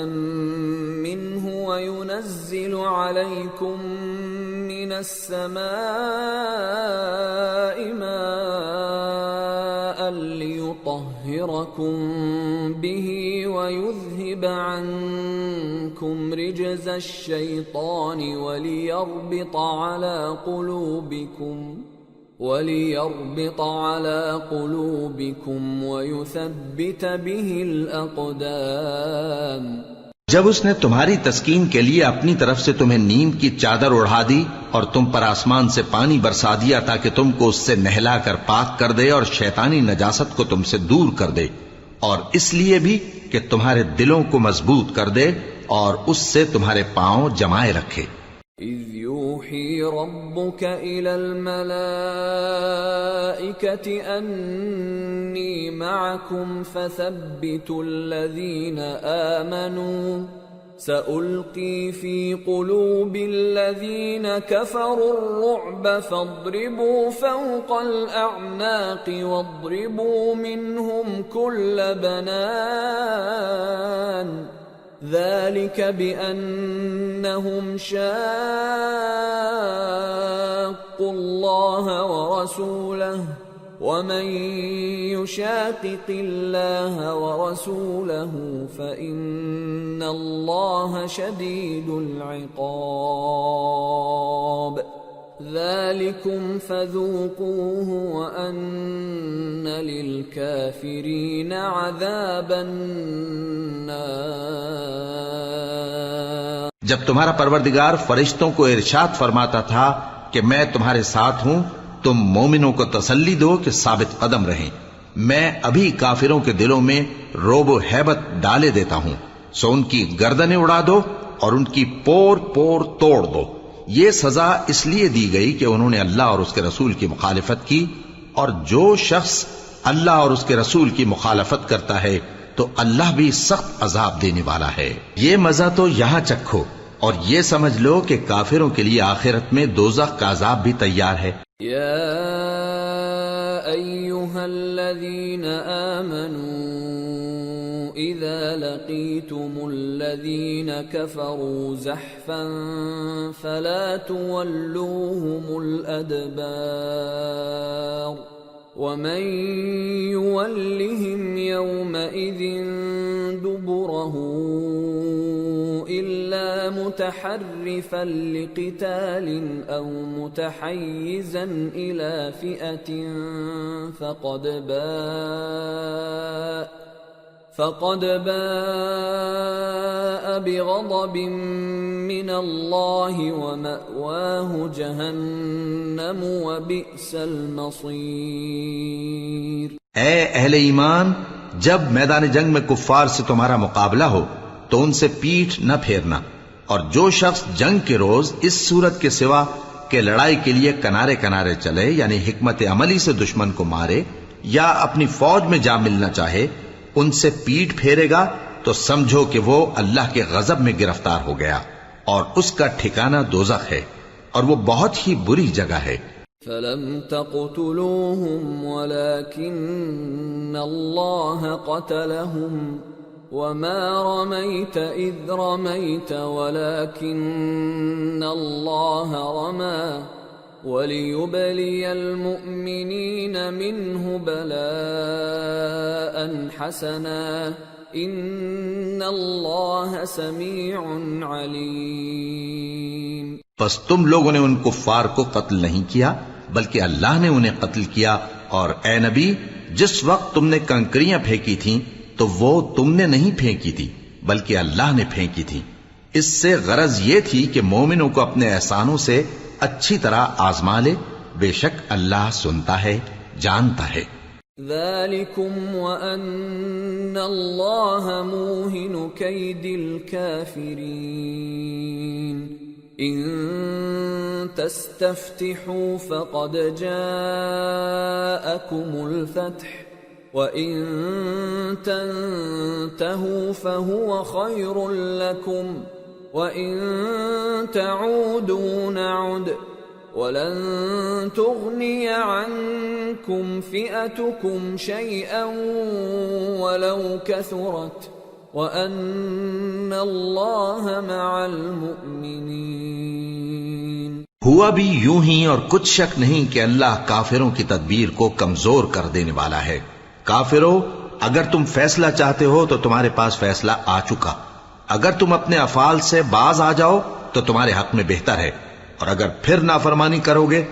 منه وينزل عليكم من السماء ماء ليطهركم به ويذهب عنكم رجز الشيطان وليربط على قلوبكم وَلِيَرْبِطَ عَلَى قُلُوبِكُمْ وَيُثَبِّتَ بِهِ الْأَقْدَامَ۔ جب اس نے تمہاری تسکین کے لیے اپنی طرف سے تمہیں نیند کی چادر اڑھا دی اور تم پر آسمان سے پانی برسا دیا تاکہ تم کو اس سے نہلا کر پاک کر دے اور شیطانی نجاست کو تم سے دور کر دے، اور اس لیے بھی کہ تمہارے دلوں کو مضبوط کر دے اور اس سے تمہارے پاؤں جمائے رکھے۔ إِذْ يُوحِي رَبُّكَ إِلَى الْمَلَائِكَةِ أَنِّي مَعَكُمْ فَثَبِّتُوا الَّذِينَ آمَنُوا سَأُلْقِي فِي قُلُوبِ الَّذِينَ كَفَرُوا الرُّعْبَ فَاضْرِبُوا فَوْقَ الْأَعْنَاقِ وَاضْرِبُوا مِنْهُمْ كُلَّ بَنَانٍ ذلك بأنهم شاقوا الله ورسوله ومن يشاقق الله ورسوله فإن الله شديد العقاب ذلكم فذوقوه وأن للكافرين عذاب النار۔ جب تمہارا پروردگار فرشتوں کو ارشاد فرماتا تھا کہ میں تمہارے ساتھ ہوں، تم مومنوں کو تسلی دو کہ ثابت قدم رہیں، میں ابھی کافروں کے دلوں میں رعب و ہیبت ڈالے دیتا ہوں، سو ان کی گردنیں اڑا دو اور ان کی پور پور توڑ دو۔ یہ سزا اس لیے دی گئی کہ انہوں نے اللہ اور اس کے رسول کی مخالفت کی، اور جو شخص اللہ اور اس کے رسول کی مخالفت کرتا ہے تو اللہ بھی سخت عذاب دینے والا ہے۔ یہ مزہ تو یہاں چکھو اور یہ سمجھ لو کہ کافروں کے لیے آخرت میں دوزخ کا عذاب بھی تیار ہے۔ یا ایھا الذین آمنوا اذا لقیتم الذین کفروا زحفا فلا تولوهم الادبار ومن يولهم يومئذ دبره إلا متحرفا لقتال أو متحيزا إلى فئة فقد باء بغضب من الله ومأواه جهنم وبئس المصير۔ اے اہل ایمان، جب میدان جنگ میں کفار سے تمہارا مقابلہ ہو تو ان سے پیٹھ نہ پھیرنا، اور جو شخص جنگ کے روز اس صورت کے سوا کہ لڑائی کے لیے کنارے کنارے چلے، یعنی حکمت عملی سے دشمن کو مارے یا اپنی فوج میں جا ملنا چاہے، ان سے پیٹ پھیرے گا تو سمجھو کہ وہ اللہ کے غضب میں گرفتار ہو گیا، اور اس کا ٹھکانہ دوزخ ہے، اور وہ بہت ہی بری جگہ ہے۔ فَلَمْ تَقْتُلُوهُمْ وَلَكِنَّ اللَّهَ قَتَلَهُمْ وَمَا رَمَيْتَ إِذْ رَمَيْتَ وَلَكِنَّ اللَّهَ رَمَى وَلِيُبْلِيَ الْمُؤْمِنِينَ مِنْهُ بَلَاءً حَسَنًا إِنَّ اللَّهَ سَمِيعٌ عَلِيمٌ۔ پس تم لوگوں نے ان کفار کو قتل نہیں کیا بلکہ اللہ نے انہیں قتل کیا، اور اے نبی، جس وقت تم نے کنکریاں پھینکی تھیں تو وہ تم نے نہیں پھینکی تھی بلکہ اللہ نے پھینکی تھی۔ اس سے غرض یہ تھی کہ مومنوں کو اپنے احسانوں سے اچھی طرح آزما لے، بے شک اللہ سنتا ہے، جانتا ہے۔ ذَلِكُمْ وَأَنَّ اللَّهَ مُوهِنُ كَيْدِ الْكَافِرِينَ إِن تَسْتَفْتِحُوا فَقَدْ جَاءَكُمُ الْفَتْحُ وَإِن تَنْتَهُوا فَهُوَ خَيْرٌ لَكُمْ وَإِن تَعُودُوا نَعُدْ وَلَن تُغْنِيَ عَنكُمْ فِئَتُكُمْ شَيْئًا وَلَوْ كَثُرَتْ وَأَنَّ اللَّهَ مَعَ الْمُؤْمِنِينَ۔ ہوا بھی یوں ہی، اور کچھ شک نہیں کہ اللہ کافروں کی تدبیر کو کمزور کر دینے والا ہے۔ کافروں، اگر تم فیصلہ چاہتے ہو تو تمہارے پاس فیصلہ آ چکا، اگر تم اپنے افعال سے باز آ جاؤ تو تمہارے حق میں بہتر ہے، اور اگر پھر نافرمانی کرو گے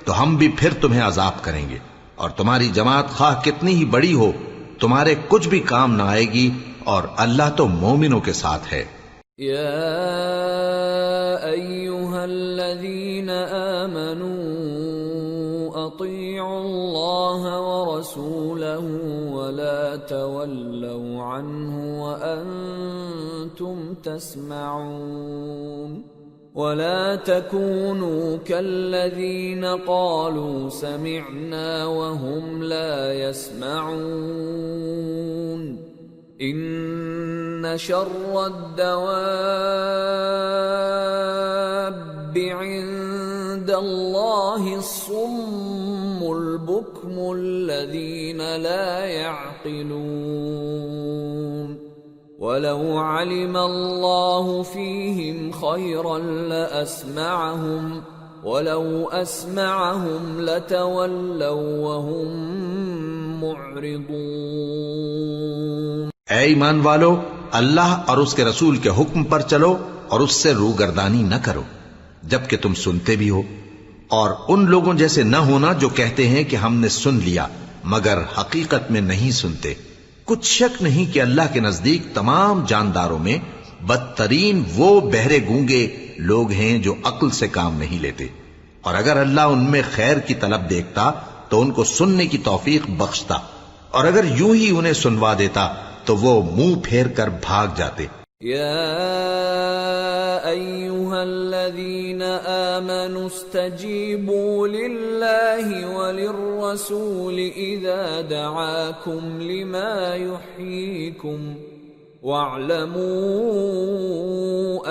تو ہم بھی پھر تمہیں عذاب کریں گے، اور تمہاری جماعت خواہ کتنی ہی بڑی ہو تمہارے کچھ بھی کام نہ آئے گی، اور اللہ تو مومنوں کے ساتھ ہے۔ یا ایھا الذین آمنوا اطیعوا اللہ ورسولہ ولا تولوا عنہ وانتم تسمعون ولا تكونوا كالذين قالوا سمعنا وهم لا يسمعون ان شر الدواب عند الله الصم البكم الذين لا يعقلون وَلَوْ عَلِمَ اللَّهُ فِيهِمْ خَيْرًا لَأَسْمَعَهُمْ وَلَوْ أَسْمَعَهُمْ لَتَوَلَّوْا وَهُمْ مُعْرِضُونَ۔ اے ایمان والو، اللہ اور اس کے رسول کے حکم پر چلو اور اس سے روگردانی نہ کرو جبکہ تم سنتے بھی ہو، اور ان لوگوں جیسے نہ ہونا جو کہتے ہیں کہ ہم نے سن لیا مگر حقیقت میں نہیں سنتے۔ کچھ شک نہیں کہ اللہ کے نزدیک تمام جانداروں میں بدترین وہ بہرے گونگے لوگ ہیں جو عقل سے کام نہیں لیتے، اور اگر اللہ ان میں خیر کی طلب دیکھتا تو ان کو سننے کی توفیق بخشتا، اور اگر یوں ہی انہیں سنوا دیتا تو وہ منہ پھیر کر بھاگ جاتے۔ یا ایھا الذین آمنوا استجیبوا للہ وللرسول اذا دعاکم لما یحییکم واعلموا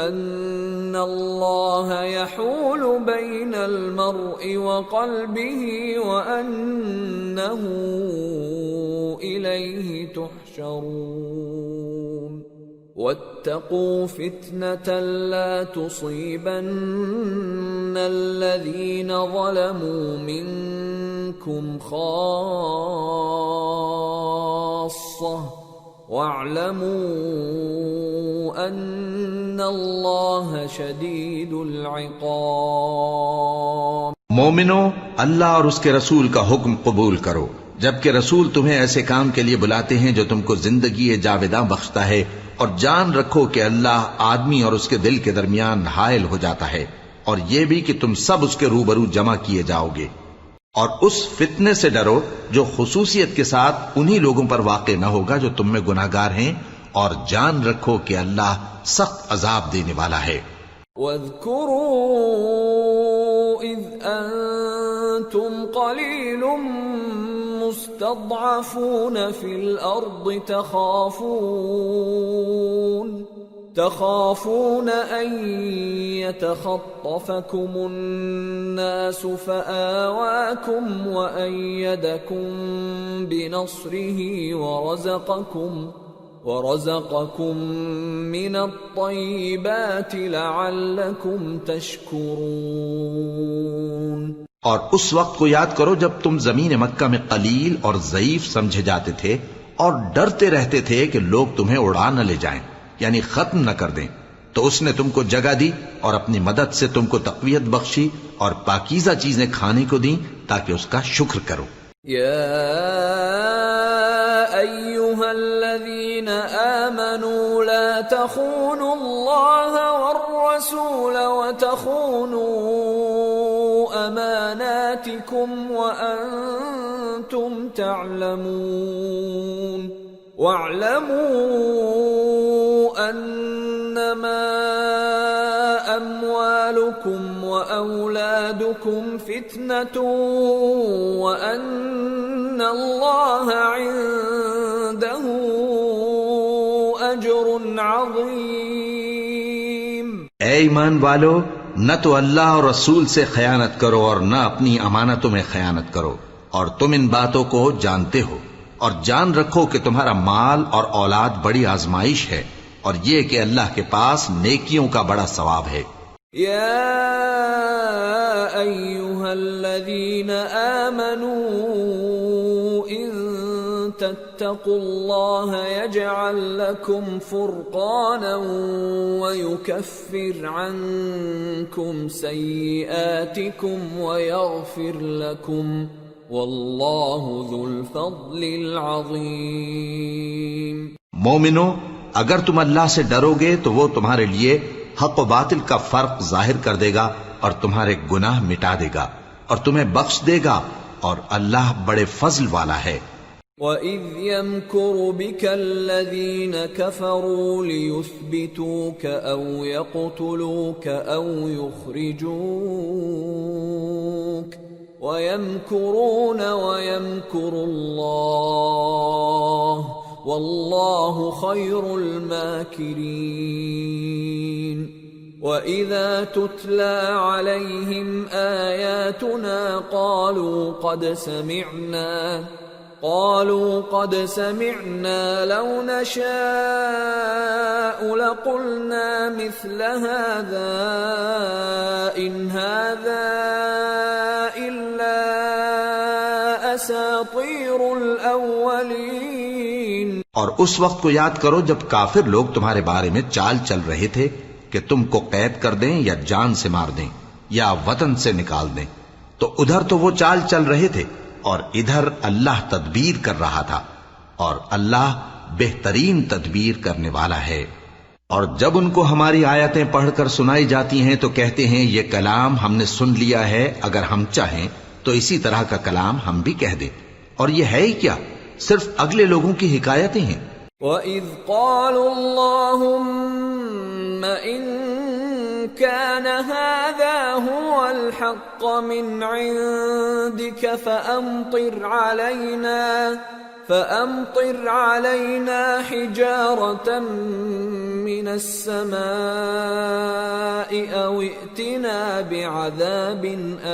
ان اللہ یحول بین المرء وقلبہ وانہ الیہ تحشرون واتقوا فتنة لا تصيبن الذين ظلموا منكم خاصة واعلموا أن الله شديد العقاب۔ مومنو، اللہ اور اس کے رسول کا حکم قبول کرو جبکہ رسول تمہیں ایسے کام کے لیے بلاتے ہیں جو تم کو زندگی جاوداں بخشتا ہے، اور جان رکھو کہ اللہ آدمی اور اس کے دل کے درمیان حائل ہو جاتا ہے، اور یہ بھی کہ تم سب اس کے روبرو جمع کیے جاؤ گے، اور اس فتنے سے ڈرو جو خصوصیت کے ساتھ انہی لوگوں پر واقع نہ ہوگا جو تم میں گناہگار ہیں، اور جان رکھو کہ اللہ سخت عذاب دینے والا ہے۔ وَاذْكُرُوا إِذْ أَنْتُمْ قَلِيلٌ مستضعفون في الأرض تخافون أن يتخطفكم الناس فآواكم وأيدكم بنصره ورزقكم من الطيبات لعلكم تشكرون۔ اور اس وقت کو یاد کرو جب تم زمین مکہ میں قلیل اور ضعیف سمجھے جاتے تھے اور ڈرتے رہتے تھے کہ لوگ تمہیں اڑا نہ لے جائیں، یعنی ختم نہ کر دیں، تو اس نے تم کو جگہ دی اور اپنی مدد سے تم کو تقویت بخشی اور پاکیزہ چیزیں کھانے کو دیں تاکہ اس کا شکر کرو۔ یا ایھا الذین آمنوا لا تخونوا اللہ والرسول وتخونوا اماناتکم وانتم تعلمون واعلموا انما اموالکم واولادکم فتنة وان اللہ عنده اجر عظیم۔ اے ایمان والو، نہ تو اللہ اور رسول سے خیانت کرو اور نہ اپنی امانتوں میں خیانت کرو، اور تم ان باتوں کو جانتے ہو، اور جان رکھو کہ تمہارا مال اور اولاد بڑی آزمائش ہے، اور یہ کہ اللہ کے پاس نیکیوں کا بڑا ثواب ہے۔ یا ایھا الذین آمنوا ان تتقوا الله يجعل لكم فرقانا ويكفر عنكم سيئاتكم ويغفر لكم والله ذو الفضل العظيم۔ مومنو، اگر تم اللہ سے ڈرو گے تو وہ تمہارے لیے حق و باطل کا فرق ظاہر کر دے گا اور تمہارے گناہ مٹا دے گا اور تمہیں بخش دے گا، اور اللہ بڑے فضل والا ہے۔ وَإِذْ يَمْكُرُ بِكَ الَّذِينَ كَفَرُوا لِيُثْبِتُوكَ أَوْ يَقْتُلُوكَ أَوْ يُخْرِجُوكَ وَيَمْكُرُونَ وَيَمْكُرُ اللَّهُ وَاللَّهُ خَيْرُ الْمَاكِرِينَ۔ وَإِذَا تُتْلَى عَلَيْهِمْ آيَاتُنَا قالوا قد سمعنا لو نشاء لقلنا مثل هذا إن هذا إلا أساطير الأولين۔ اور اس وقت کو یاد کرو جب کافر لوگ تمہارے بارے میں چال چل رہے تھے کہ تم کو قید کر دیں یا جان سے مار دیں یا وطن سے نکال دیں، تو ادھر تو وہ چال چل رہے تھے اور ادھر اللہ تدبیر کر رہا تھا، اور اللہ بہترین تدبیر کرنے والا ہے۔ اور جب ان کو ہماری آیتیں پڑھ کر سنائی جاتی ہیں تو کہتے ہیں یہ کلام ہم نے سن لیا ہے، اگر ہم چاہیں تو اسی طرح کا کلام ہم بھی کہہ دیں، اور یہ ہے ہی کیا، صرف اگلے لوگوں کی حکایتیں ہیں۔ وَإِذْ قَالُوا اللَّهُمَّ إِن كَانَ هَذَا هُوَ الْحَقَّ مِنْ عِنْدِكَ فَأَمْطِرْ عَلَيْنَا حِجَارَةً مِّنَ السَّمَاءِ أَوْ ائْتِنَا بِعَذَابٍ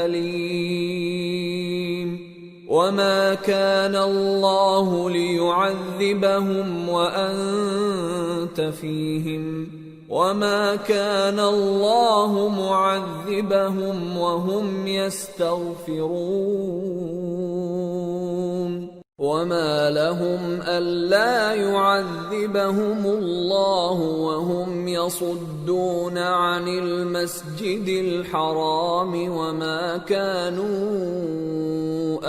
أَلِيمٍ۔ وَمَا كَانَ اللَّهُ لِيُعَذِّبَهُمْ وَأَنْتَ فِيهِمْ وَمَا كَانَ اللَّهُ مُعَذِّبَهُمْ وَهُمْ يَسْتَغْفِرُونَ وَمَا لَهُمْ أَلَّا يُعَذِّبَهُمُ اللَّهُ وَهُمْ يَصُدُّونَ عَنِ الْمَسْجِدِ الْحَرَامِ وَمَا كَانُوا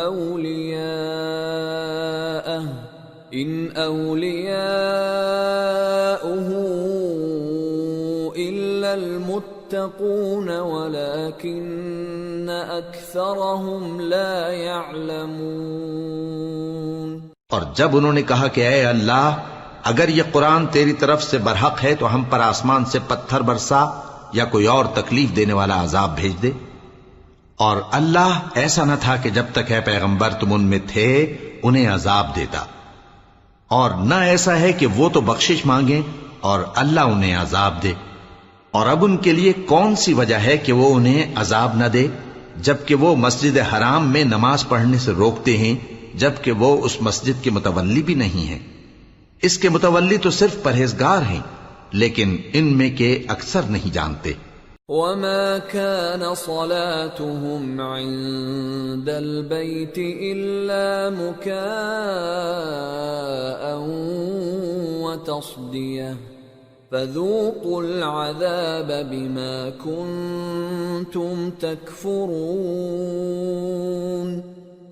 أَوْلِيَاءَهُ إِنْ أَوْلِيَاؤُهُ إِلَّا الْمُتَّقُونَ وَلَكِنَّ أَكْثَرَهُمْ لَا يَعْلَمُونَ۔ اور جب انہوں نے کہا کہ اے اللہ، اگر یہ قرآن تیری طرف سے برحق ہے تو ہم پر آسمان سے پتھر برسا یا کوئی اور تکلیف دینے والا عذاب بھیج دے، اور اللہ ایسا نہ تھا کہ جب تک ہے پیغمبر تم ان میں تھے انہیں عذاب دیتا، اور نہ ایسا ہے کہ وہ تو بخشش مانگیں اور اللہ انہیں عذاب دے۔ اور اب ان کے لیے کون سی وجہ ہے کہ وہ انہیں عذاب نہ دے، جبکہ وہ مسجد حرام میں نماز پڑھنے سے روکتے ہیں، جبکہ وہ اس مسجد کے متولی بھی نہیں ہیں۔ اس کے متولی تو صرف پرہیزگار ہیں، لیکن ان میں کے اکثر نہیں جانتے۔ وَمَا كَانَ صَلَاتُهُمْ عِندَ الْبَيْتِ إِلَّا مُكَاءً وَتَصْدِيَةً فَذُوقُوا الْعَذَابَ بِمَا كُنتُمْ تَكْفُرُونَ۔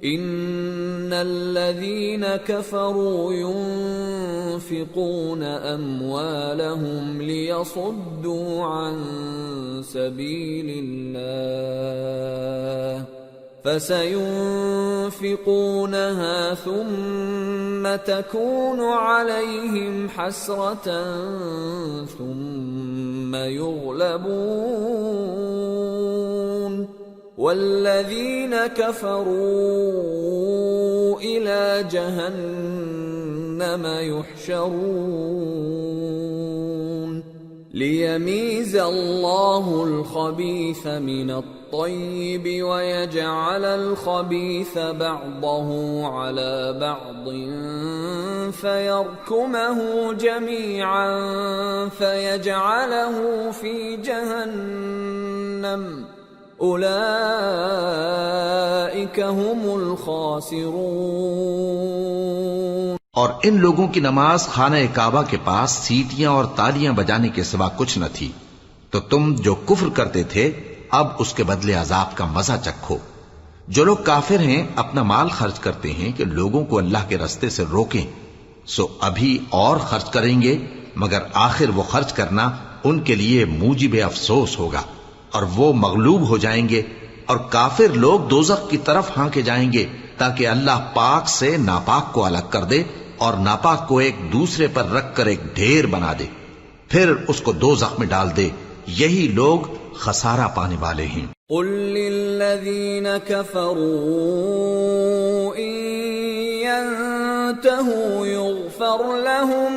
إِنَّ الَّذِينَ كَفَرُوا يُنْفِقُونَ أَمْوَالَهُمْ لِيَصُدُّوا عَنْ سَبِيلِ اللَّهِ فَسَيُنْفِقُونَهَا ثُمَّ تَكُونُ عَلَيْهِمْ حَسْرَةً ثُمَّ يُغْلَبُونَ وَالَّذِينَ كَفَرُوا إِلَى جَهَنَّمَ يُحْشَرُونَ لِيَمِيزَ اللَّهُ الْخَبِيثَ مِنَ الطَّيِّبِ وَيَجْعَلَ الْخَبِيثَ بَعْضَهُ عَلَى بَعْضٍ فَيَرْكُمَهُ جَمِيعًا فَيَجْعَلَهُ فِي جَهَنَّمَ أُولَئِكَ هُمُ الْخَاسِرُونَ۔ اور ان لوگوں کی نماز خانہ کعبہ کے پاس سیٹیاں اور تالیاں بجانے کے سوا کچھ نہ تھی، تو تم جو کفر کرتے تھے اب اس کے بدلے عذاب کا مزہ چکھو۔ جو لوگ کافر ہیں اپنا مال خرچ کرتے ہیں کہ لوگوں کو اللہ کے رستے سے روکیں، سو ابھی اور خرچ کریں گے، مگر آخر وہ خرچ کرنا ان کے لیے موجب افسوس ہوگا، اور وہ مغلوب ہو جائیں گے، اور کافر لوگ دوزخ کی طرف ہانکے جائیں گے تاکہ اللہ پاک سے ناپاک کو الگ کر دے اور ناپاک کو ایک دوسرے پر رکھ کر ایک ڈھیر بنا دے، پھر اس کو دوزخ میں ڈال دے۔ یہی لوگ خسارہ پانے والے ہیں۔ قل للذین کفروا ان ينتهوا يغفر لهم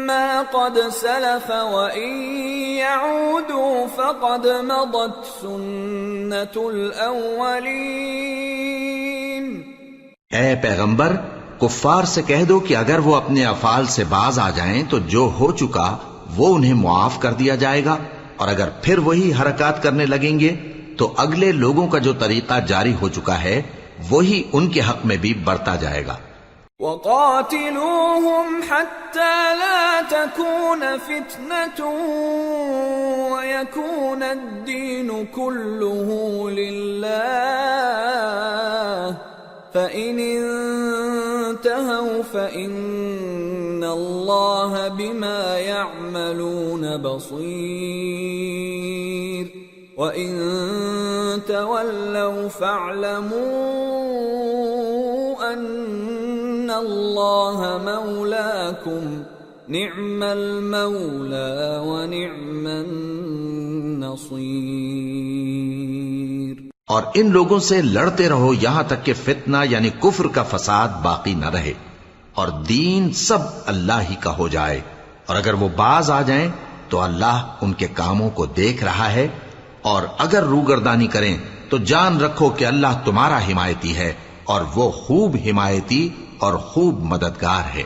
ما قد سلف وان يعودوا فقد مضت سنة الاولین۔ اے پیغمبر، کفار سے کہہ دو کہ اگر وہ اپنے افعال سے باز آ جائیں تو جو ہو چکا وہ انہیں معاف کر دیا جائے گا، اور اگر پھر وہی حرکات کرنے لگیں گے تو اگلے لوگوں کا جو طریقہ جاری ہو چکا ہے وہی ان کے حق میں بھی برتا جائے گا۔ وَقَاتِلُوهُمْ حَتَّى لَا تَكُونَ فِتْنَةٌ وَيَكُونَ الدِّينُ كُلُّهُ لِلَّهِ فَإِنِ انتهوا فَإِنَّ اللَّهَ بِمَا يَعْمَلُونَ بَصِيرٌ وَإِن تَوَلَّوْا فَاعْلَمُوا أَنَّ اللَّهَ مَوْلَاكُمْ نِعْمَ الْمَوْلَى وَنِعْمَ النَّصِيرُ۔ اور ان لوگوں سے لڑتے رہو یہاں تک کہ فتنہ یعنی کفر کا فساد باقی نہ رہے، اور دین سب اللہ ہی کا ہو جائے، اور اگر وہ باز آ جائیں تو اللہ ان کے کاموں کو دیکھ رہا ہے، اور اگر روگردانی کریں تو جان رکھو کہ اللہ تمہارا حمایتی ہے، اور وہ خوب حمایتی اور خوب مددگار ہے۔